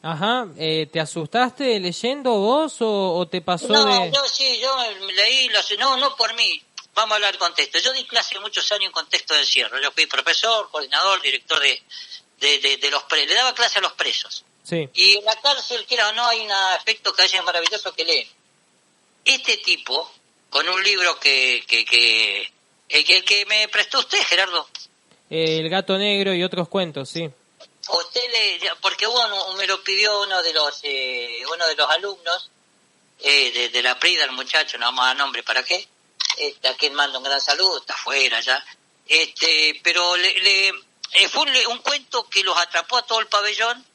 Ajá, ¿te asustaste leyendo vos o te pasó yo leí, no por mí, vamos a hablar de contexto. Yo di clase muchos años en contexto de encierro, yo fui profesor, coordinador, director de los presos, le daba clase a los presos. Sí. Y en la cárcel, quiera o no, hay un aspecto que es maravilloso que leen. Este tipo, con un libro que me prestó usted, Gerardo. El gato negro y otros cuentos, sí. Porque me lo pidió uno de los alumnos de la Prida, el muchacho, no vamos a dar nombre, ¿para qué? A quien manda un gran saludo, está afuera ya. Pero fue un cuento que los atrapó a todo el pabellón,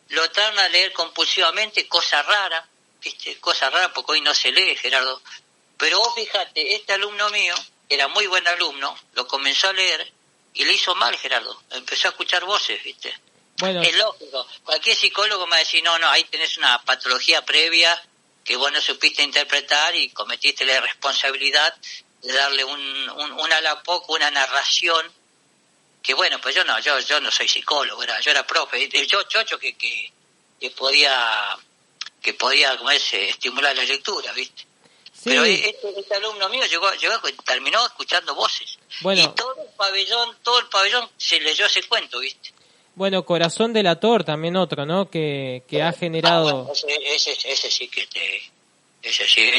lo trajeron a leer compulsivamente, cosa rara, ¿viste? Cosa rara porque hoy no se lee, Gerardo. Pero vos fíjate, este alumno mío, que era muy buen alumno, lo comenzó a leer y le hizo mal, Gerardo. Empezó a escuchar voces, ¿viste? Bueno. Es lógico. Cualquier psicólogo me va a decir, no, ahí tenés una patología previa que vos no supiste interpretar y cometiste la irresponsabilidad de darle un a la poco, una narración, que bueno, pues yo no soy psicólogo, yo era profe, yo chocho que podía, como estimular la lectura, ¿viste? Sí. Pero este alumno mío terminó escuchando voces. Bueno. Y todo el pabellón se leyó ese cuento, ¿viste? Bueno, Corazón delator también otro, ¿no? Que ha generado... Bueno, ese sí que ese sí.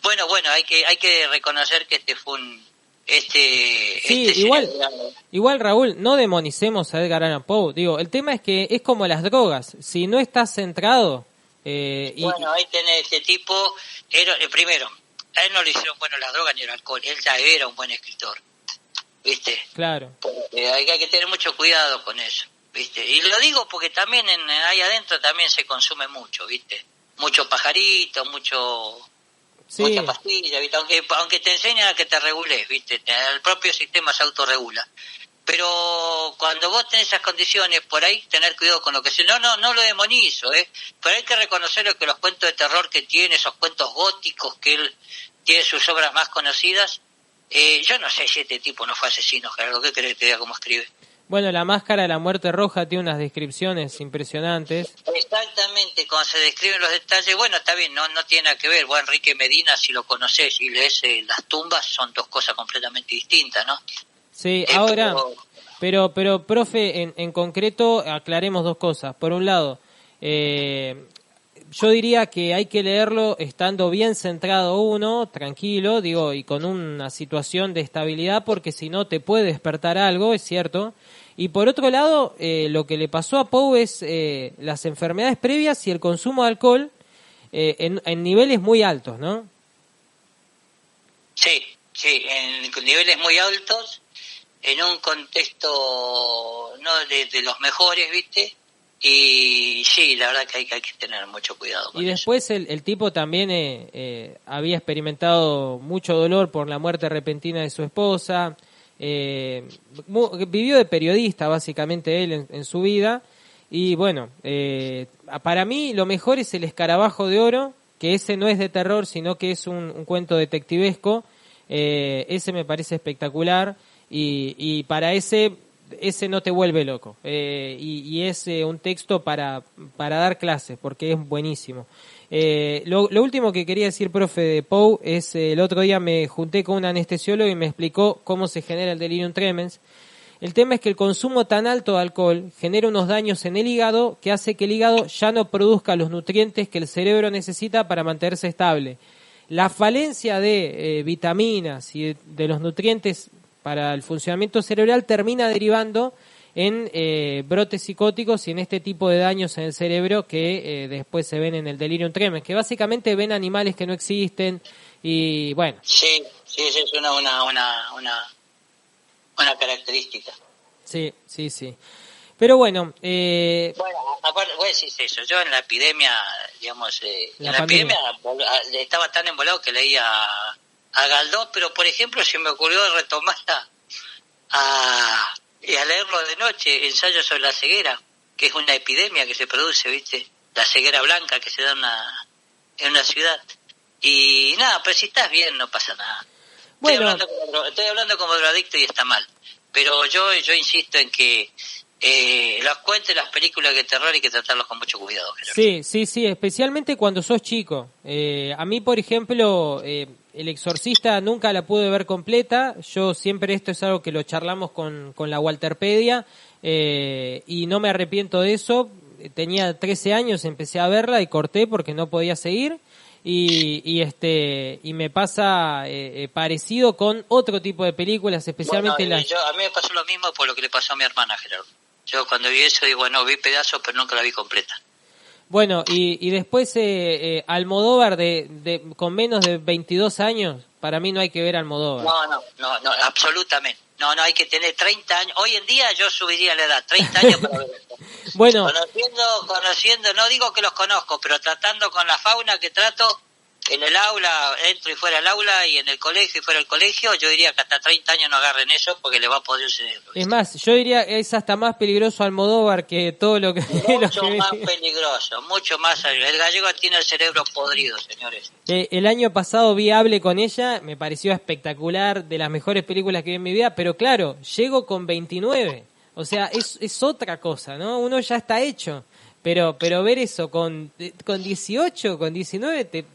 Bueno, hay que reconocer que este fue igual Raúl, no demonicemos a Edgar Allan Poe. Digo, el tema es que es como las drogas. Si no estás centrado... Bueno, ahí tenés este tipo. Primero, a él no le hicieron bueno las drogas ni el alcohol. Él ya era un buen escritor. ¿Viste? Claro. Hay que tener mucho cuidado con eso, ¿viste? Y lo digo porque también ahí adentro también se consume mucho, ¿viste? Mucho pajarito, mucha pastilla, ¿viste? Aunque te enseñan a que te regules, ¿viste? El propio sistema se autorregula. Pero cuando vos tenés esas condiciones, por ahí tener cuidado con lo que... No lo demonizo, pero hay que reconocer que los cuentos de terror que tiene, esos cuentos góticos que él tiene, sus obras más conocidas... yo no sé si este tipo no fue asesino, Gerardo. ¿Qué crees que te diga cómo escribe? Bueno, La Máscara de la Muerte Roja tiene unas descripciones impresionantes. Exactamente, cuando se describen los detalles, bueno, está bien, no tiene nada que ver. Vos, Enrique Medina, si lo conocés y lees Las tumbas, son dos cosas completamente distintas, ¿no? Sí, ahora, pero profe, en concreto, aclaremos dos cosas. Por un lado, yo diría que hay que leerlo estando bien centrado uno, tranquilo, digo, y con una situación de estabilidad, porque si no te puede despertar algo, es cierto. Y por otro lado, lo que le pasó a Poe es las enfermedades previas y el consumo de alcohol en niveles muy altos, ¿no? Sí, en niveles muy altos, en un contexto no de los mejores, ¿viste? Y sí, la verdad que hay que tener mucho cuidado con y después eso. El tipo también había experimentado mucho dolor por la muerte repentina de su esposa, vivió de periodista básicamente él en su vida, y bueno, para mí lo mejor es El Escarabajo de Oro, que ese no es de terror, sino que es un cuento detectivesco. Ese me parece espectacular, y para ese no te vuelve loco, y es un texto para dar clases, porque es buenísimo. Lo último que quería decir, profe, de Poe es, el otro día me junté con un anestesiólogo y me explicó cómo se genera el delirium tremens. El tema es que el consumo tan alto de alcohol genera unos daños en el hígado que hace que el hígado ya no produzca los nutrientes que el cerebro necesita para mantenerse estable. La falencia de vitaminas y de los nutrientes para el funcionamiento cerebral termina derivando en brotes psicóticos y en este tipo de daños en el cerebro que después se ven en el delirium tremens, que básicamente ven animales que no existen y bueno. Sí, es una característica. Sí. Pero bueno... aparte, vos decís eso. Yo en la epidemia, digamos, epidemia estaba tan embolado que leía a Galdós, pero por ejemplo se me ocurrió retomar a leerlo de noche, Ensayo sobre la ceguera, que es una epidemia que se produce, ¿viste? La ceguera blanca que se da en una ciudad. Y nada, pero si estás bien no pasa nada. Bueno. Estoy hablando como drogadicto y está mal. Pero yo insisto en que los cuentos, las películas de terror hay que tratarlos con mucho cuidado. Sí, especialmente cuando sos chico. A mí, por ejemplo, El Exorcista nunca la pude ver completa. Yo siempre, esto es algo que lo charlamos con la Walterpedia, y no me arrepiento de eso. Tenía 13 años, empecé a verla y corté porque no podía seguir. y me pasa parecido con otro tipo de películas, especialmente bueno, a mí me pasó lo mismo por lo que le pasó a mi hermana, Gerardo. Yo cuando vi eso, digo, bueno, vi pedazos, pero nunca la vi completa. Bueno, y después Almodóvar con menos de 22 años, para mí no hay que ver Almodóvar. No, absolutamente. No, hay que tener 30 años. Hoy en día yo subiría la edad, 30 años para ver esto. Bueno. Conociendo, no digo que los conozco, pero tratando con la fauna que trato en el aula, dentro y fuera del aula, y en el colegio y fuera del colegio, yo diría que hasta 30 años no agarren eso porque le va a poder el cerebro, ¿viste? Es más, yo diría que es hasta más peligroso Almodóvar que todo lo que... Mucho más peligroso, mucho más. El gallego tiene el cerebro podrido, señores. El año pasado vi Hable con ella, me pareció espectacular, de las mejores películas que vi en mi vida, pero claro, llego con 29, o sea, es otra cosa, ¿no? Uno ya está hecho. Pero ver eso con 18, con 19,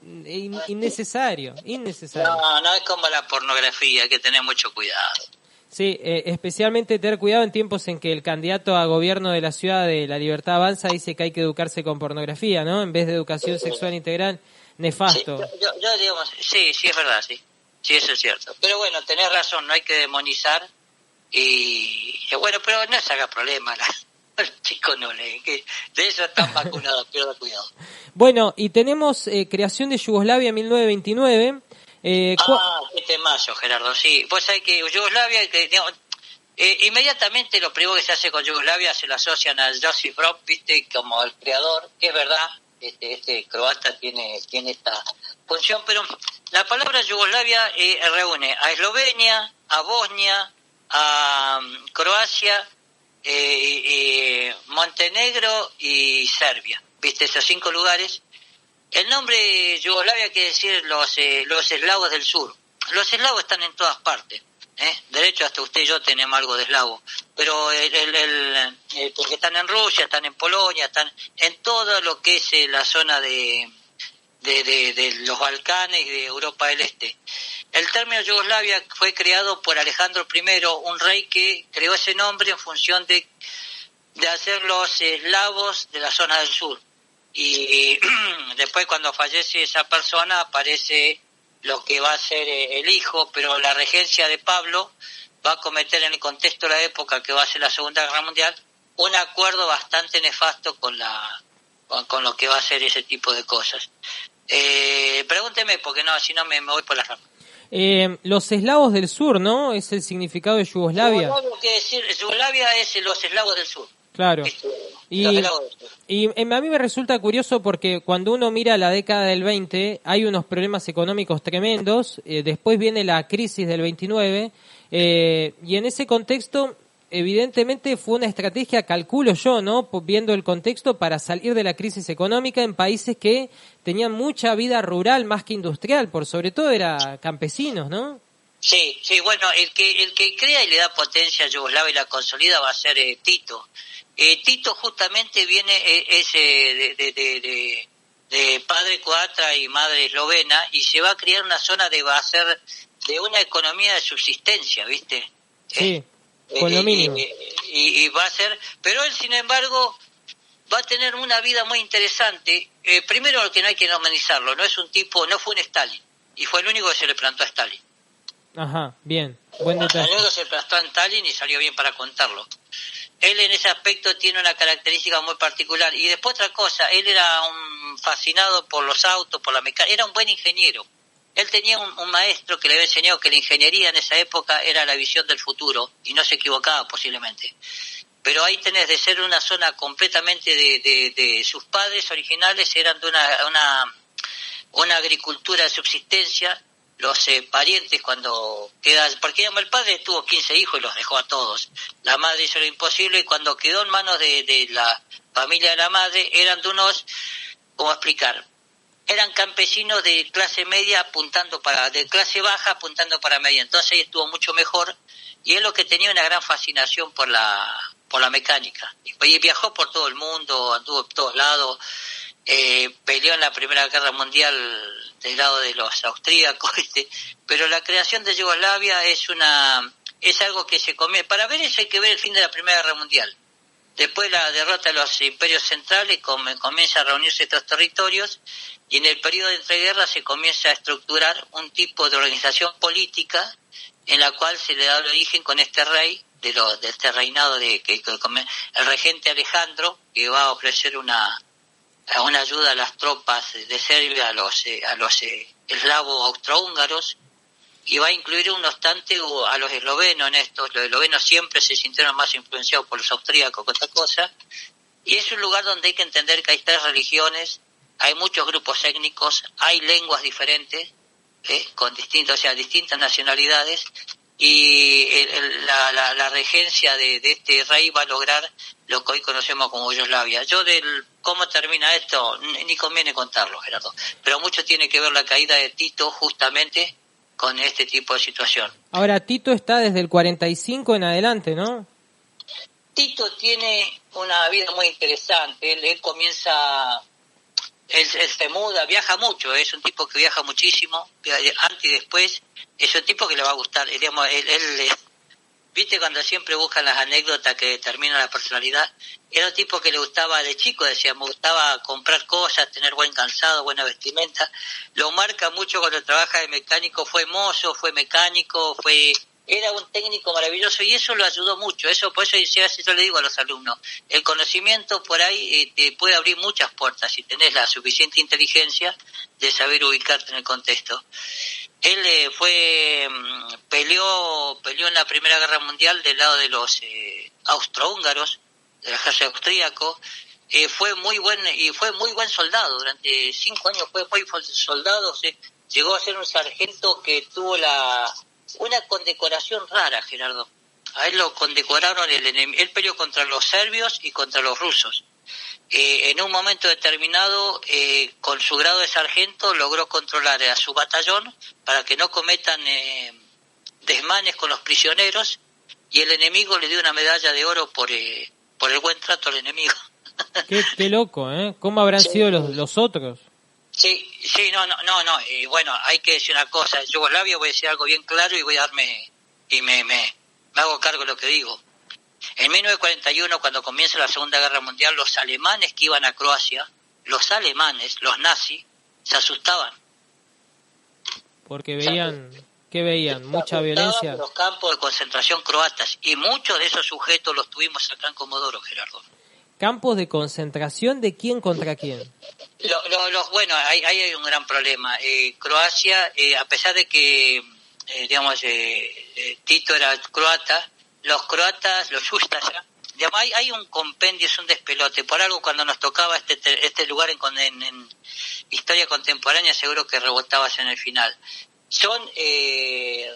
innecesario. No es como la pornografía, hay que tener mucho cuidado. Sí, especialmente tener cuidado en tiempos en que el candidato a gobierno de la ciudad de La Libertad Avanza dice que hay que educarse con pornografía, ¿no? En vez de educación sexual integral, nefasto. Yo digamos, sí, es verdad, sí. Sí, eso es cierto. Pero bueno, tenés razón, no hay que demonizar. Y bueno, pero no se haga problema, los chicos no leen, que de eso están vacunados, pierda cuidado. Bueno, y tenemos creación de Yugoslavia 1929. Qué temazo, Gerardo, sí. Vos sabés que Yugoslavia, inmediatamente lo primero que se hace con Yugoslavia se lo asocian a Josip Broz, viste, como el creador, que es verdad, este croata tiene esta función, pero la palabra Yugoslavia reúne a Eslovenia, a Bosnia, a Croacia, Montenegro y Serbia, viste, esos 5 lugares. El nombre Yugoslavia quiere decir los eslavos del sur. Los eslavos están en todas partes, de hecho hasta usted y yo tenemos algo de eslavo, pero porque están en Rusia, están en Polonia, están en todo lo que es la zona de los Balcanes y de Europa del Este. El término Yugoslavia fue creado por Alejandro I, un rey que creó ese nombre en función de hacer los eslavos de la zona del sur. Y después cuando fallece esa persona aparece lo que va a ser el hijo, pero la regencia de Pablo va a cometer en el contexto de la época que va a ser la Segunda Guerra Mundial un acuerdo bastante nefasto con lo que va a ser ese tipo de cosas. Pregúnteme, porque no, si no me voy por las ramas. Los eslavos del sur, ¿no? Es el significado de Yugoslavia. Yugoslavia es los eslavos del sur. Claro. Y a mí me resulta curioso porque cuando uno mira la década del 20 hay unos problemas económicos tremendos, después viene la crisis del 29 y en ese contexto evidentemente fue una estrategia, calculo yo, ¿no? Viendo el contexto, para salir de la crisis económica en países que tenían mucha vida rural más que industrial, por sobre todo era campesinos, ¿no? Sí, bueno, el que crea y le da potencia a Yugoslavia y la consolida va a ser Tito. Tito justamente viene de padre croata y madre eslovena y se va a crear una zona va a ser de una economía de subsistencia, ¿viste? Sí. Con lo mínimo. Y va a ser, pero él sin embargo va a tener una vida muy interesante. Primero que no hay que normalizarlo, no fue un Stalin, y fue el único que se le plantó a Stalin. Ajá, bien, buen detalle. El único que se plantó a Stalin y salió bien para contarlo. Él en ese aspecto tiene una característica muy particular. Y después otra cosa, él era un fascinado por los autos, por la mecánica, era un buen ingeniero. Él tenía un maestro que le había enseñado que la ingeniería en esa época era la visión del futuro, y no se equivocaba posiblemente. Pero ahí tenés de ser una zona completamente de sus padres originales, eran de una agricultura de subsistencia, los parientes cuando porque el padre tuvo 15 hijos y los dejó a todos. La madre hizo lo imposible y cuando quedó en manos de la familia de la madre, eran de unos, ¿cómo explicar? Eran campesinos de clase media de clase baja apuntando para media. Entonces ahí estuvo mucho mejor y él lo que tenía una gran fascinación por la mecánica. Y viajó por todo el mundo, anduvo por todos lados, peleó en la Primera Guerra Mundial del lado de los austríacos, pero la creación de Yugoslavia es algo que se come. Para ver eso hay que ver el fin de la Primera Guerra Mundial. Después la derrota de los imperios centrales, comienza a reunirse estos territorios, y en el periodo de entreguerras se comienza a estructurar un tipo de organización política en la cual se le da el origen con este rey, de este reinado el regente Alejandro, que va a ofrecer una ayuda a las tropas de Serbia, a los eslavos austrohúngaros, y va a incluir no obstante a los eslovenos en esto. Los eslovenos siempre se sintieron más influenciados por los austríacos que otra cosa, y es un lugar donde hay que entender que hay 3 religiones, hay muchos grupos étnicos, hay lenguas diferentes, con distintas nacionalidades, y la regencia de este rey va a lograr lo que hoy conocemos como Yugoslavia. ¿Cómo termina esto? Ni conviene contarlo, Gerardo, pero mucho tiene que ver la caída de Tito justamente con este tipo de situación. Ahora, Tito está desde el 45 en adelante, ¿no? Tito tiene una vida muy interesante. Él comienza, él se muda, viaja mucho, es un tipo que viaja muchísimo, antes y después. Es un tipo que le va a gustar. Digamos, él viste cuando siempre buscan las anécdotas que determinan la personalidad. Era un tipo que le gustaba de chico, me gustaba comprar cosas, tener buen calzado, buena vestimenta. Lo marca mucho cuando trabaja de mecánico, fue mozo, fue mecánico, era un técnico maravilloso, y eso lo ayudó mucho. Por eso yo le digo a los alumnos, el conocimiento por ahí te puede abrir muchas puertas si tenés la suficiente inteligencia de saber ubicarte en el contexto. Él peleó en la Primera Guerra Mundial del lado de los austrohúngaros, del ejército austríaco. Fue muy buen soldado. Durante 5 años fue muy buen soldado. Llegó a ser un sargento que tuvo una condecoración rara, Gerardo. A él lo condecoraron él peleó contra los serbios y contra los rusos. En un momento determinado, con su grado de sargento, logró controlar a su batallón para que no cometan desmanes con los prisioneros, y el enemigo le dio una medalla de oro por el buen trato al enemigo. Qué loco, ¿eh? ¿Cómo habrán sido los otros? Sí, no. Bueno, hay que decir una cosa. En Yugoslavia voy a decir algo bien claro y me hago cargo de lo que digo. En 1941, cuando comienza la Segunda Guerra Mundial, los alemanes que iban a Croacia, los nazis, se asustaban. Porque veían mucha violencia. Los campos de concentración croatas, y muchos de esos sujetos los tuvimos acá en Comodoro, Gerardo. ¿Campos de concentración de quién contra quién? Bueno, hay un gran problema. Croacia, a pesar de que, Tito era croata, los croatas, los Ustaša, hay un compendio, es un despelote. Por algo, cuando nos tocaba este lugar en historia contemporánea, seguro que rebotabas en el final. Son,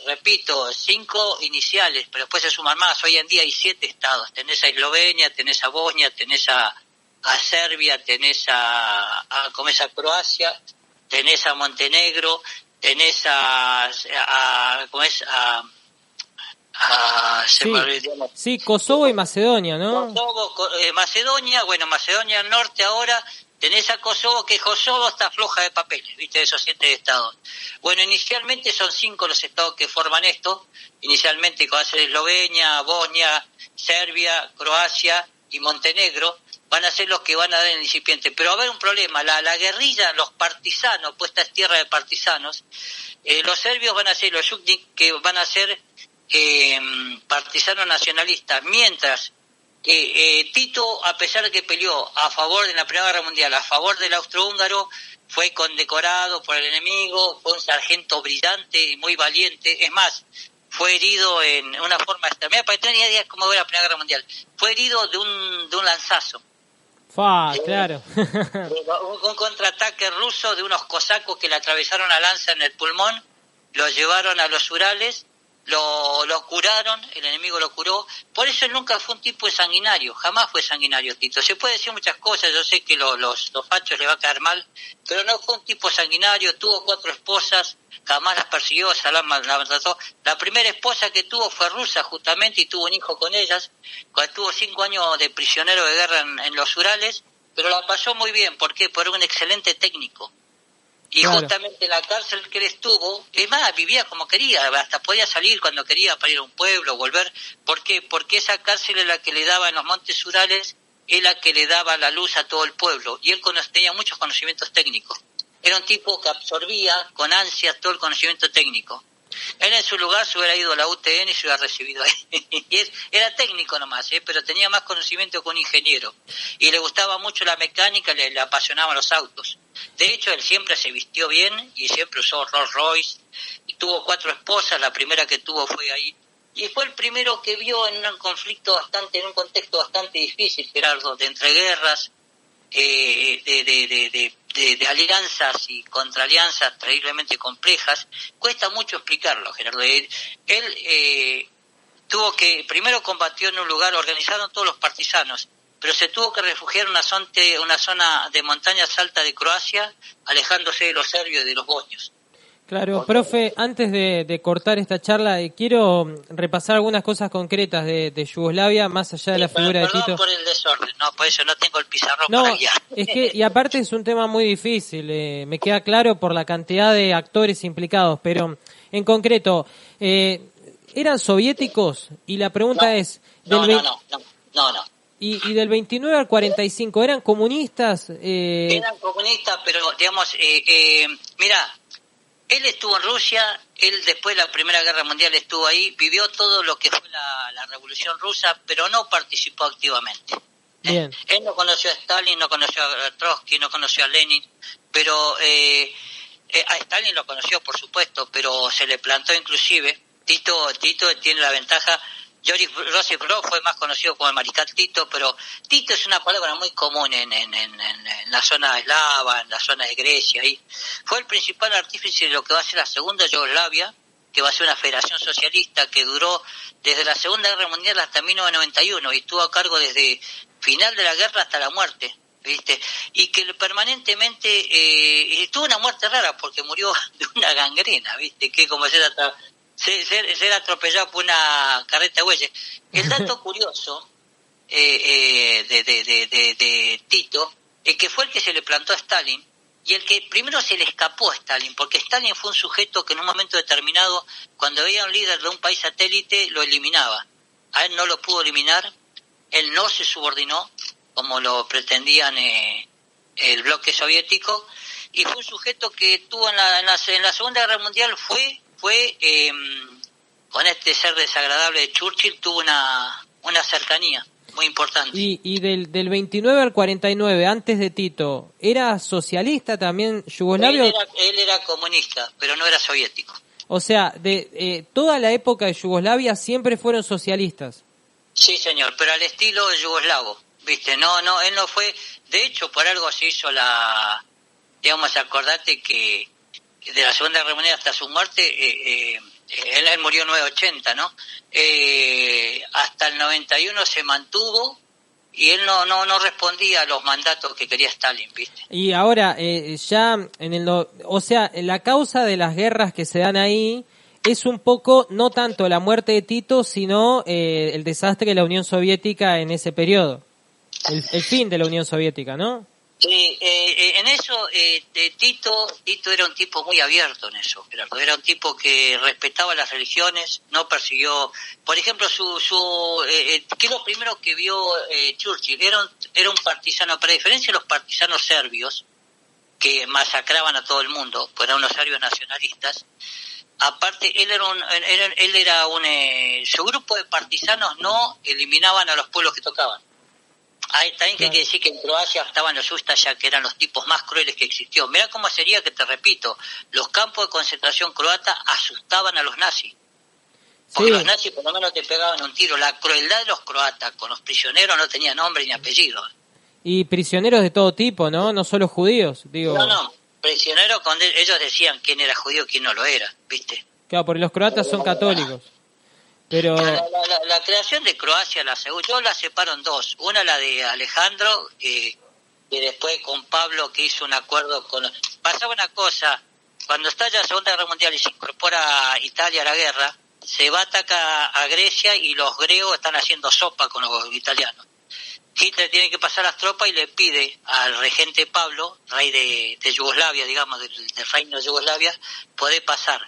repito, 5 iniciales, pero después se suman más. Hoy en día hay 7 estados. Tenés a Eslovenia, tenés a Bosnia, tenés a Serbia, tenés a Croacia, tenés a Montenegro, tenés Sí, Kosovo y Macedonia, ¿no? Kosovo, Macedonia, Macedonia del Norte ahora. Tenés a Kosovo, que Kosovo está floja de papeles, ¿viste? Esos 7 estados. Bueno, inicialmente son 5 los estados que forman esto. Inicialmente va a ser Eslovenia, Bosnia, Serbia, Croacia y Montenegro. Van a ser los que van a dar el incipiente. Pero va a haber un problema. La guerrilla, los partisanos, pues esta es tierra de partisanos. Los serbios van a ser los Yuknik, que van a ser partisanos nacionalistas. Mientras Tito, a pesar de que peleó a favor de la Primera Guerra Mundial, a favor del austrohúngaro, fue condecorado por el enemigo, fue un sargento brillante y muy valiente. Es más, fue herido en una forma extraordinaria, para que tengan idea de cómo fue la Primera Guerra Mundial. Fue herido de un lanzazo. Claro. Un contraataque ruso de unos cosacos que le atravesaron la lanza en el pulmón, lo llevaron a los Urales, lo curaron, el enemigo lo curó. Por eso él nunca fue un tipo sanguinario, jamás fue sanguinario Tito. Se puede decir muchas cosas, yo sé que los fachos le va a caer mal, pero no fue un tipo sanguinario. Tuvo 4 esposas, jamás las persiguió, la maltrató. La primera esposa que tuvo fue rusa justamente, y tuvo un hijo con ellas. Tuvo 5 años de prisionero de guerra en los Urales, pero la pasó muy bien. ¿Por qué? Por un excelente técnico. Y claro. justamente en la cárcel que él estuvo, es más, vivía como quería, hasta podía salir cuando quería para ir a un pueblo, volver. ¿Por qué? Porque esa cárcel es la que le daba en los Montes Urales, es la que le daba la luz a todo el pueblo. Y él tenía muchos conocimientos técnicos. Era un tipo que absorbía con ansias todo el conocimiento técnico. Él en su lugar se hubiera ido a la UTN y se hubiera recibido ahí. Y era técnico nomás, pero tenía más conocimiento que un ingeniero. Y le gustaba mucho la mecánica, le apasionaban los autos. De hecho, él siempre se vistió bien y siempre usó Rolls Royce. Y tuvo 4 esposas, la primera que tuvo fue ahí. Y fue el primero que vio en un conflicto en un contexto bastante difícil, Gerardo, de entreguerras, de alianzas y contraalianzas terriblemente complejas. Cuesta mucho explicarlo, Gerardo. Él tuvo que, primero combatió en un lugar, organizaron todos los partisanos, pero se tuvo que refugiar en una zona de montañas altas de Croacia, alejándose de los serbios y de los bosnios. Claro, profe, antes de cortar esta charla, quiero repasar algunas cosas concretas de Yugoslavia, más allá de la figura de Tito. Perdón por el desorden, no, por eso no tengo el pizarrón No, para guiar. es que, y aparte es un tema muy difícil, me queda claro por la cantidad de actores implicados, pero en concreto, ¿eran soviéticos? Y la pregunta es... No. Y del 29 al 45, ¿eran comunistas? Eran comunistas, pero digamos, mira, él estuvo en Rusia, él después de la Primera Guerra Mundial estuvo ahí, vivió todo lo que fue la Revolución Rusa, pero no participó activamente. Bien. Él no conoció a Stalin, no conoció a Trotsky, no conoció a Lenin, pero a Stalin lo conoció, por supuesto, pero se le plantó inclusive. Tito tiene la ventaja. Josip Broz fue más conocido como el mariscal Tito, pero Tito es una palabra muy común en la zona eslava, en la zona de Grecia. Ahí fue el principal artífice de lo que va a ser la segunda Yugoslavia, que va a ser una federación socialista que duró desde la Segunda Guerra Mundial hasta 1991 y estuvo a cargo desde final de la guerra hasta la muerte, ¿viste? Y que permanentemente tuvo una muerte rara porque murió de una gangrena, ¿viste? Que como ser atropellado por una carreta de bueyes. El dato curioso de Tito es que fue el que se le plantó a Stalin y el que primero se le escapó a Stalin, porque Stalin fue un sujeto que en un momento determinado, cuando veía a un líder de un país satélite, lo eliminaba. A él no lo pudo eliminar, él no se subordinó como lo pretendían el bloque soviético, y fue un sujeto que estuvo en la Segunda Guerra Mundial, fue con este ser desagradable de Churchill, tuvo una cercanía muy importante. Y del 29 al 49, antes de Tito, ¿era socialista también Yugoslavia? Él era comunista, pero no era soviético. O sea, toda la época de Yugoslavia siempre fueron socialistas. Sí, señor, pero al estilo yugoslavo, ¿viste? No, él no fue... De hecho, por algo se hizo acordate que de la Segunda Guerra Mundial hasta su muerte, él murió en 1980, ¿no? Hasta el 91 se mantuvo y él no respondía a los mandatos que quería Stalin, ¿viste? Y ahora, ya o sea, la causa de las guerras que se dan ahí es un poco, no tanto la muerte de Tito, sino el desastre de la Unión Soviética en ese periodo. El fin de la Unión Soviética, ¿no? Sí, en eso Tito era un tipo muy abierto en eso, Gerardo. Era un tipo que respetaba las religiones, no persiguió. Por ejemplo, que lo primero que vio Churchill era un partisano, pero a diferencia de los partisanos serbios que masacraban a todo el mundo, pues eran unos serbios nacionalistas. Aparte, su grupo de partisanos no eliminaban a los pueblos que tocaban. También que hay que decir que en Croacia estaban los Ustaša, que eran los tipos más crueles que existió. Mirá cómo sería que, te repito, los campos de concentración croata asustaban a los nazis. Porque los nazis por lo menos te pegaban un tiro. La crueldad de los croatas con los prisioneros no tenía nombre ni apellido. Y prisioneros de todo tipo, ¿no? No solo judíos, digo. No, prisioneros cuando ellos decían quién era judío y quién no lo era, ¿viste? Claro, porque los croatas son católicos. Pero la creación de Croacia, yo la separo en dos. Una, la de Alejandro, que después con Pablo, que hizo un acuerdo con... Pasaba una cosa, cuando estalla la Segunda Guerra Mundial y se incorpora Italia a la guerra, se va a atacar a Grecia y los griegos están haciendo sopa con los italianos. Hitler tiene que pasar las tropas y le pide al regente Pablo, rey de Yugoslavia, digamos, del reino de Yugoslavia, poder pasar.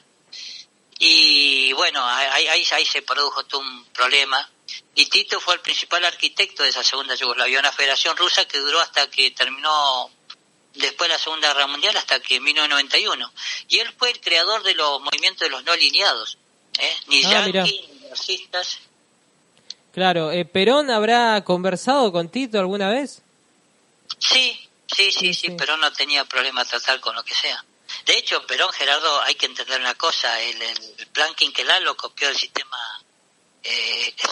Y bueno, ahí se produjo todo un problema. Y Tito fue el principal arquitecto de esa segunda Yugoslavia, una federación rusa que duró hasta que terminó después de la Segunda Guerra Mundial, hasta que en 1991. Y él fue el creador de los movimientos de los no alineados, ni yanquis, ni marxistas. Claro, ¿Perón habrá conversado con Tito alguna vez? Sí, Perón no tenía problema a tratar con lo que sea. De hecho, Perón, Gerardo, hay que entender una cosa, el plan quinquenal lo copió del sistema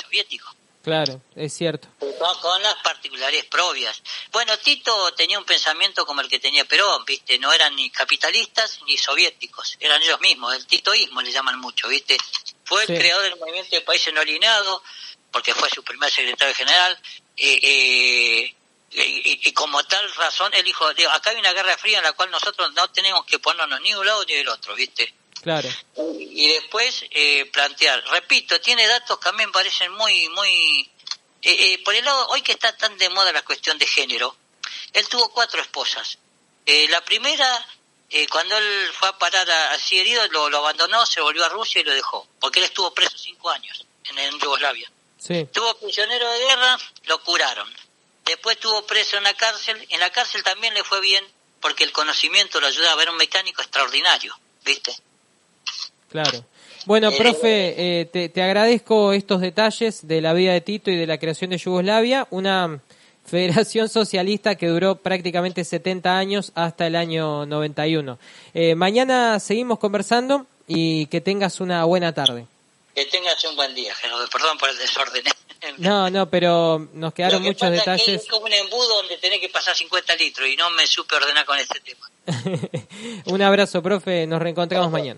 soviético. Claro, es cierto. Con las particularidades propias. Bueno, Tito tenía un pensamiento como el que tenía Perón, ¿viste? No eran ni capitalistas ni soviéticos, eran ellos mismos, el titoísmo le llaman mucho, ¿viste? Fue el creador del movimiento de países no alineados, porque fue su primer secretario general, y como tal razón, él dijo, acá hay una guerra fría en la cual nosotros no tenemos que ponernos ni de un lado ni del otro, ¿viste? Claro. Y después plantear, repito, tiene datos que a mí me parecen muy por el lado, hoy que está tan de moda la cuestión de género, él tuvo 4 esposas. La primera, cuando él fue a parar así herido, lo abandonó, se volvió a Rusia y lo dejó, porque él estuvo preso 5 años en Yugoslavia. Sí. Estuvo prisionero de guerra, lo curaron. Después estuvo preso en la cárcel también le fue bien, porque el conocimiento lo ayudaba, era un mecánico extraordinario, ¿viste? Claro. Bueno, profe, te agradezco estos detalles de la vida de Tito y de la creación de Yugoslavia, una federación socialista que duró prácticamente 70 años hasta el año 91. Mañana seguimos conversando y que tengas una buena tarde. Que tengas un buen día, Gerardo. Perdón por el desorden. No, pero nos quedaron muchos detalles. Es como un embudo donde tenés que pasar 50 litros y no me supe ordenar con este tema. Un abrazo, profe. Nos reencontramos mañana.